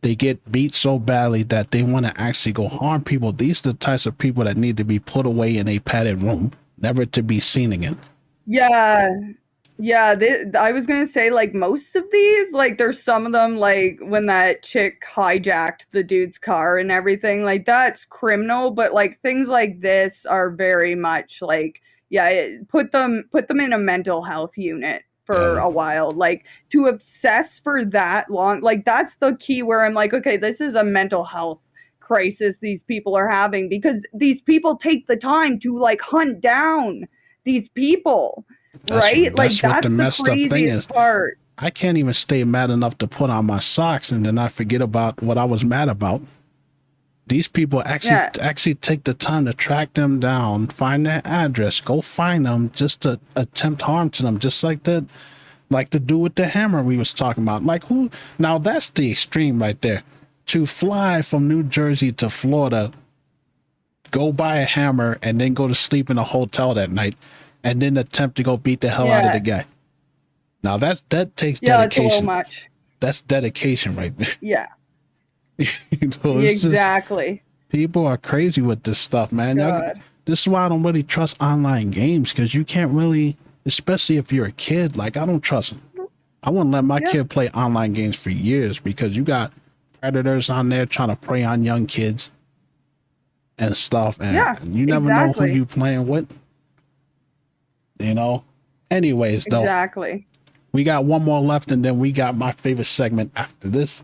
They get beat so badly that they want to actually go harm people. These are the types of people that need to be put away in a padded room, never to be seen again. Yeah. Yeah, I was going to say, like, most of these, like, there's some of them, like, when that chick hijacked the dude's car and everything, like, that's criminal, but, like, things like this are very much, like, put them in a mental health unit for a while. Like, to obsess for that long, like, that's the key where I'm like, okay, this is a mental health crisis these people are having, because these people take the time to, like, hunt down these people. Right? That's what the messed up thing is. Part. I can't even stay mad enough to put on my socks and then I forget about what I was mad about. These people actually take the time to track them down, find their address, go find them just to attempt harm to them, just like that, like the dude with the hammer we was talking about. Like, who? Now that's the extreme right there. To fly from New Jersey to Florida, go buy a hammer, and then go to sleep in a hotel that night, and then attempt to go beat the hell out of the guy. Now that takes dedication. That's a little much. That's dedication right there. Yeah. Exactly. People are crazy with this stuff, man. This is why I don't really trust online games, because you can't really, especially if you're a kid. Like, I don't trust them. I wouldn't let my kid play online games for years, because you got predators on there trying to prey on young kids and stuff, and Yeah, you never know who exactly. you playing with. You know. Anyways, though, Exactly. we got one more left, and then we got my favorite segment after this.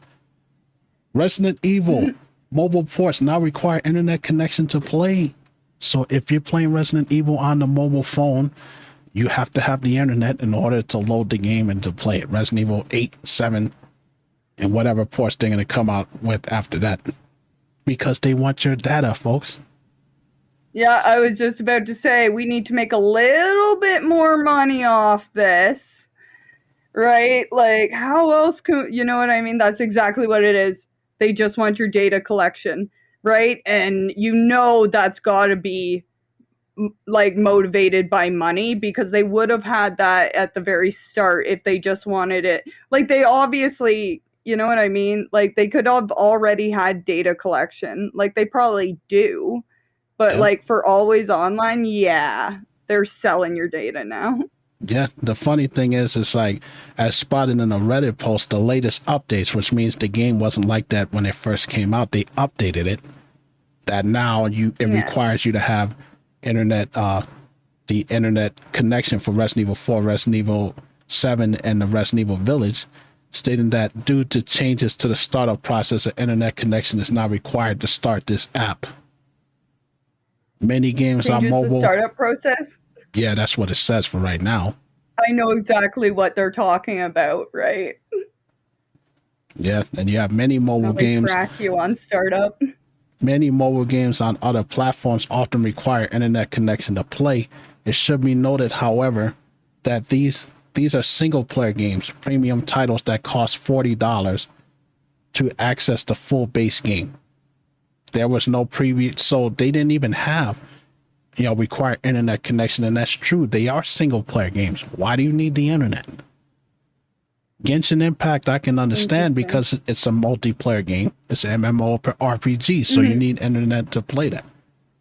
Resident Evil mobile ports now require internet connection to play. So if you're playing Resident Evil on the mobile phone, you have to have the internet in order to load the game and to play it. Resident Evil 8, 7, and whatever ports they're going to come out with after that. Because they want your data, folks. Yeah, I was just about to say we need to make a little bit more money off this, right? Like, how else can you know what I mean? That's exactly what it is. They just want your data collection, right? And you know that's got to be like motivated by money, because they would have had that at the very start if they just wanted it. Like, they obviously, you know what I mean? Like, they could have already had data collection. Like, they probably do. But Yep. like for always online, yeah, they're selling your data now. Yeah, the funny thing is, it's like, as spotted in a Reddit post, the latest updates, which means the game wasn't like that when it first came out. They updated it. That now it requires you to have internet, the internet connection for Resident Evil 4, Resident Evil 7, and the Resident Evil Village, stating that due to changes to the startup process, an internet connection is now required to start this app. Many games on mobile. The startup process. Yeah, that's what it says for right now. I know exactly what they're talking about, right? Yeah, and you have many mobile games. Track you on startup. Many mobile games on other platforms often require internet connection to play. It should be noted, however, that these are single-player games, premium titles that cost $40 to access the full base game. There was no preview, so they didn't even have, require internet connection, and that's true. They are single-player games. Why do you need the internet? Genshin Impact, I can understand because it's a multiplayer game. It's an MMORPG, so you need internet to play that.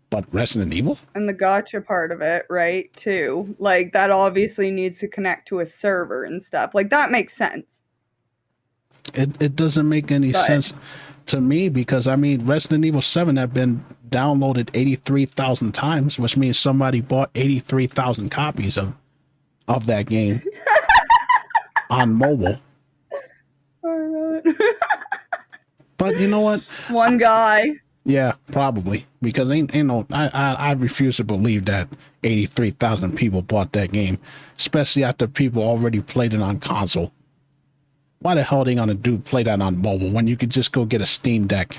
But Resident Evil? And the gacha part of it, right, too. Like, that obviously needs to connect to a server and stuff. Like, that makes sense. It doesn't make any sense to me, because, Resident Evil 7 have been downloaded 83,000 times, which means somebody bought 83,000 copies of that game on mobile. But you know what? One guy. Yeah, probably, because I refuse to believe that 83,000 people bought that game, especially after people already played it on console. Why the hell are they gonna play that on mobile when you could just go get a Steam Deck?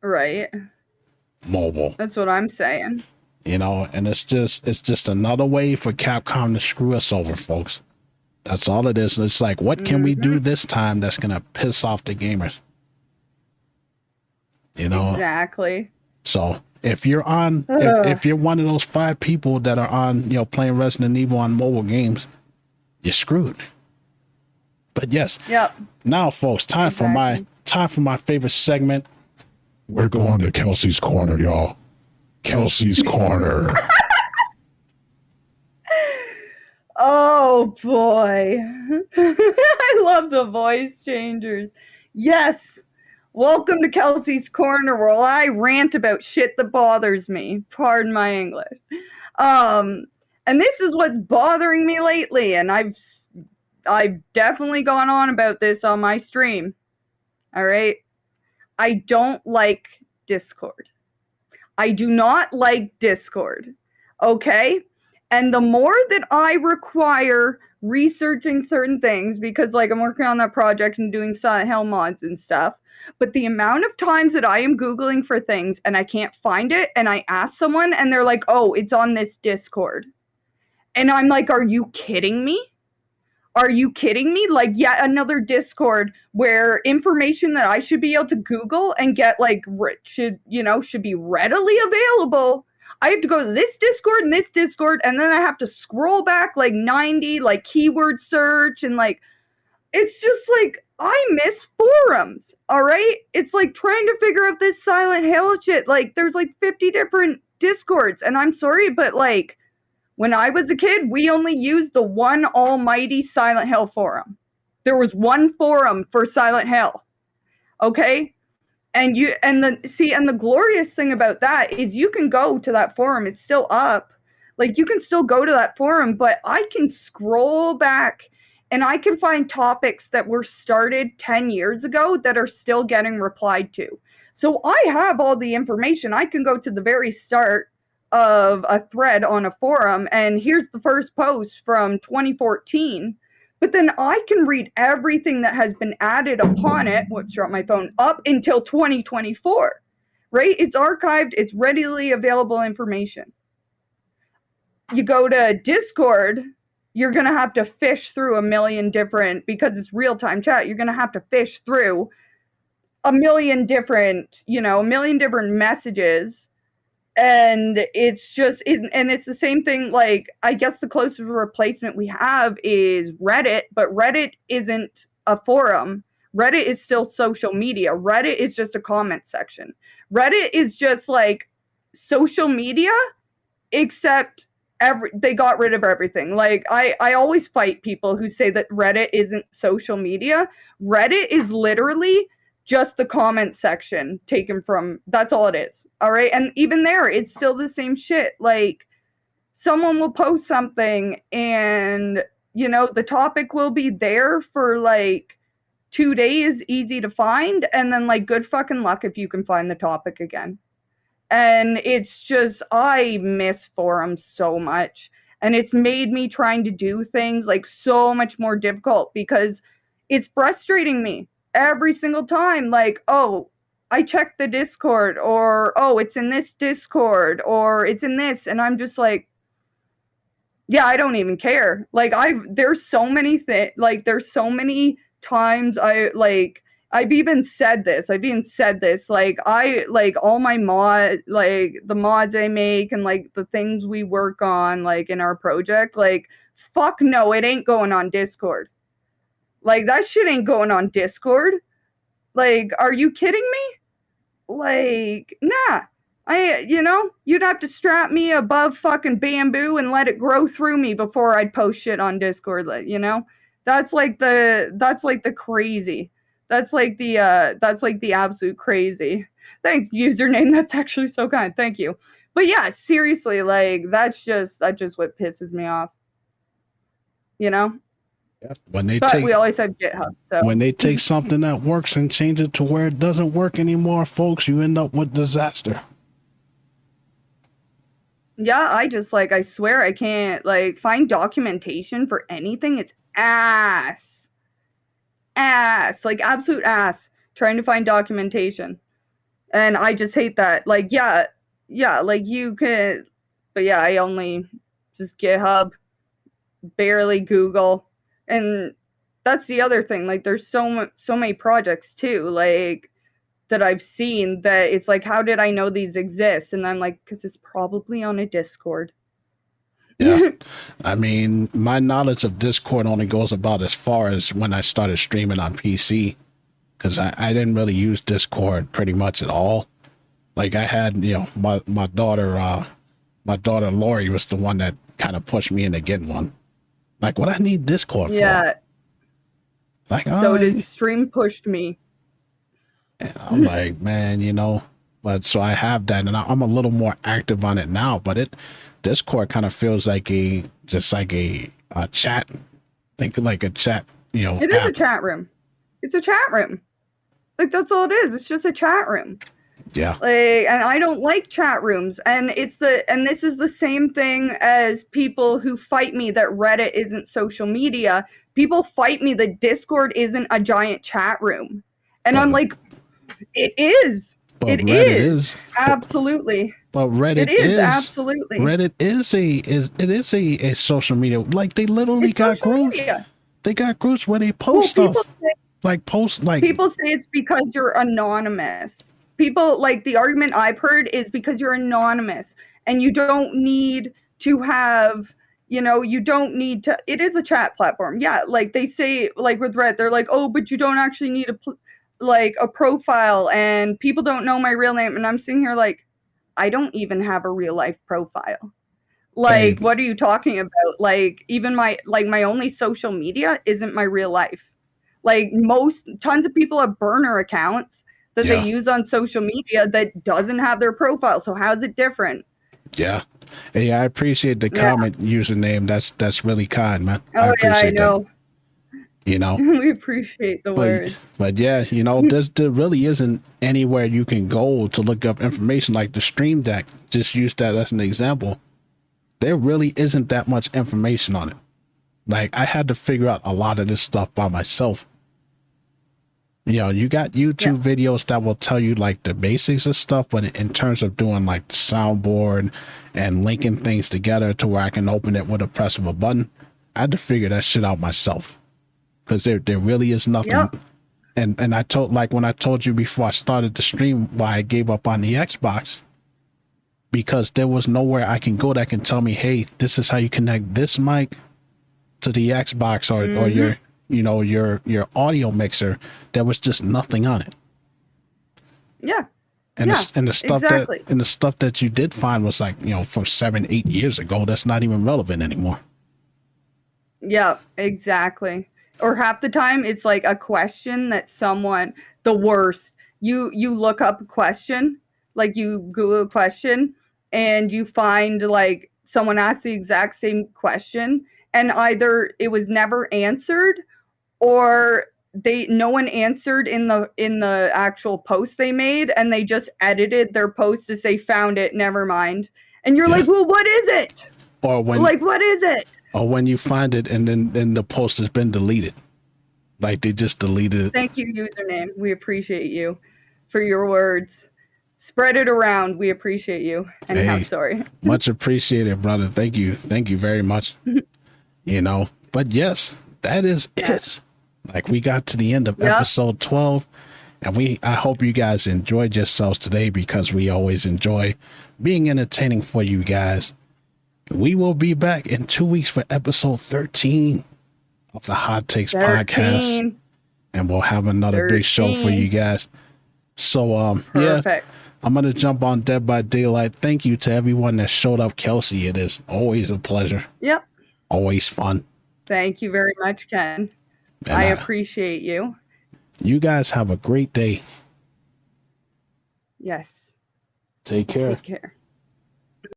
Right. Mobile. That's what I'm saying. And it's just another way for Capcom to screw us over, folks. That's all it is. And it's like, what can we do this time that's gonna piss off the gamers? Exactly. So if you're on, if you're one of those 5 people that are on, playing Resident Evil on mobile games, you're screwed. But yes. Yep. Now, folks, time for my favorite segment. We're going to Kelsey's Corner, y'all. Kelsey's Corner. Oh boy. I love the voice changers. Yes. Welcome to Kelsey's Corner, where I rant about shit that bothers me. Pardon my English. And this is what's bothering me lately, and I've definitely gone on about this on my stream. All right? I don't like Discord. I do not like Discord. Okay? And the more that I require researching certain things, because like I'm working on that project and doing Silent Hill mods and stuff, but the amount of times that I am Googling for things and I can't find it, and I ask someone and they're like, oh, it's on this Discord. And I'm like, are you kidding me? Are you kidding me? Like, yet another Discord where information that I should be able to Google and get, like, should be readily available. I have to go to this Discord and this Discord, and then I have to scroll back like 90, like, keyword search, and like, it's just like, I miss forums, all right? It's like trying to figure out this Silent Hill shit. Like, there's like 50 different Discords, and I'm sorry, but like, when I was a kid, we only used the one almighty Silent Hill forum. There was one forum for Silent Hill. Okay? And the glorious thing about that is you can go to that forum. It's still up. Like, you can still go to that forum, but I can scroll back and I can find topics that were started 10 years ago that are still getting replied to. So I have all the information. I can go to the very start of a thread on a forum, and here's the first post from 2014. But then I can read everything that has been added upon it, whoops, dropped my phone, up until 2024, right? It's archived, it's readily available information. You go to Discord, you're going to have to fish through a million different, because it's real-time chat, you're going to have to fish through a million different messages. And it's just, and it's the same thing. Like, I guess the closest replacement we have is Reddit, but Reddit isn't a forum. Reddit is still social media. Reddit is just a comment section. Reddit is just like social media, except they got rid of everything. Like, I always fight people who say that Reddit isn't social media. Reddit is literally just the comment section taken from, that's all it is. All right. And even there, it's still the same shit. Like, someone will post something and, the topic will be there for like 2 days, easy to find. And then, like, good fucking luck if you can find the topic again. And it's just, I miss forums so much. And it's made me trying to do things like so much more difficult, because it's frustrating me every single time. Like, oh, I checked the Discord, or, oh, it's in this Discord, or it's in this. And I'm just like, yeah, I don't even care. Like, there's so many times I've even said this. Like, all my the mods I make and like the things we work on, like in our project, like, fuck no, it ain't going on Discord. Like, that shit ain't going on Discord. Like, are you kidding me? Like, nah. You'd have to strap me above fucking bamboo and let it grow through me before I'd post shit on Discord. Like, that's like the crazy. That's like the absolute crazy. Thanks, username. That's actually so kind. Thank you. But yeah, seriously, like, that's just what pisses me off. We always have GitHub. So when they take something that works and change it to where it doesn't work anymore, folks, you end up with disaster. Yeah, I swear I can't, like, find documentation for anything. It's ass, like, absolute ass trying to find documentation. And I just hate that. Like, yeah, like, you can, but yeah, I only just GitHub, barely Google. And that's the other thing. Like, there's so many projects too, like, that I've seen that it's like, how did I know these exist? And I'm like, because it's probably on a Discord. Yeah. I mean, my knowledge of Discord only goes about as far as when I started streaming on PC, because I didn't really use Discord pretty much at all. Like, I had, my daughter Lori was the one that kind of pushed me into getting one. Like, what I need Discord for? Yeah. Like, so did Stream pushed me. And I'm like, man, but so I have that, and I'm a little more active on it now. But Discord kind of feels like a chat. Think like a chat, It is a chat room. It's a chat room. Like, that's all it is. It's just a chat room. Yeah. Like, and I don't like chat rooms. And this is the same thing as people who fight me that Reddit isn't social media. People fight me that Discord isn't a giant chat room. And I'm like, it is. But Reddit is. Absolutely. But Reddit is absolutely. Reddit is a social media. Like, they literally got groups. Media. They got groups where they post stuff. People say it's because you're anonymous. People, like, the argument I've heard is because you're anonymous and you don't need to have, it is a chat platform. Yeah. Like, they say, like, with Reddit, they're like, oh, but you don't actually need a profile, and people don't know my real name. And I'm sitting here like, I don't even have a real life profile. Like, what are you talking about? Like, even my only social media isn't my real life. Like tons of people have burner accounts that they use on social media that doesn't have their profile. So how's it different? Yeah. Hey, I appreciate the comment username. That's really kind, man. Oh, I appreciate I know. that. You know, we appreciate the word. But yeah, you know, there really isn't anywhere you can go to look up information like the Stream Deck. Just use that as an example. There really isn't that much information on it. Like, I had to figure out a lot of this stuff by myself. You know, you got YouTube videos that will tell you like the basics of stuff, but in terms of doing like the soundboard and linking things together to where I can open it with a press of a button, I had to figure that shit out myself. Because there really is nothing. And I told, like when I told you before I started the stream why I gave up on the Xbox, because there was nowhere I can go that can tell me, hey, this is how you connect this mic to the Xbox or your, you know, your audio mixer. There was just nothing on it. Yeah. And the stuff that you did find was like, you know, from 7-8 years ago. That's not even relevant anymore. Yeah, exactly. Or half the time it's like a question that someone, the worst, you look up a question, like you Google a question and you find like someone asked the exact same question and either it was never answered or no one answered in the actual post they made and they just edited their post to say found it, never mind. And you're like, well, what is it? Or when what is it? Or when you find it and then the post has been deleted. Like they just deleted it. Thank you, username. We appreciate you for your words. Spread it around. We appreciate you. Anyhow, sorry. Much appreciated, brother. Thank you. Thank you very much. You know, but yes, that is it. Like we got to the end of episode 12 and I hope you guys enjoyed yourselves today because we always enjoy being entertaining for you guys. We will be back in 2 weeks for episode 13 of the Hot Takes podcast. And we'll have another big show for you guys. So, Perfect. I'm going to jump on Dead by Daylight. Thank you to everyone that showed up, Kelsey. It is always a pleasure. Yep. Always fun. Thank you very much, Ken. And I appreciate you. You guys have a great day. Yes. Take care. Take care.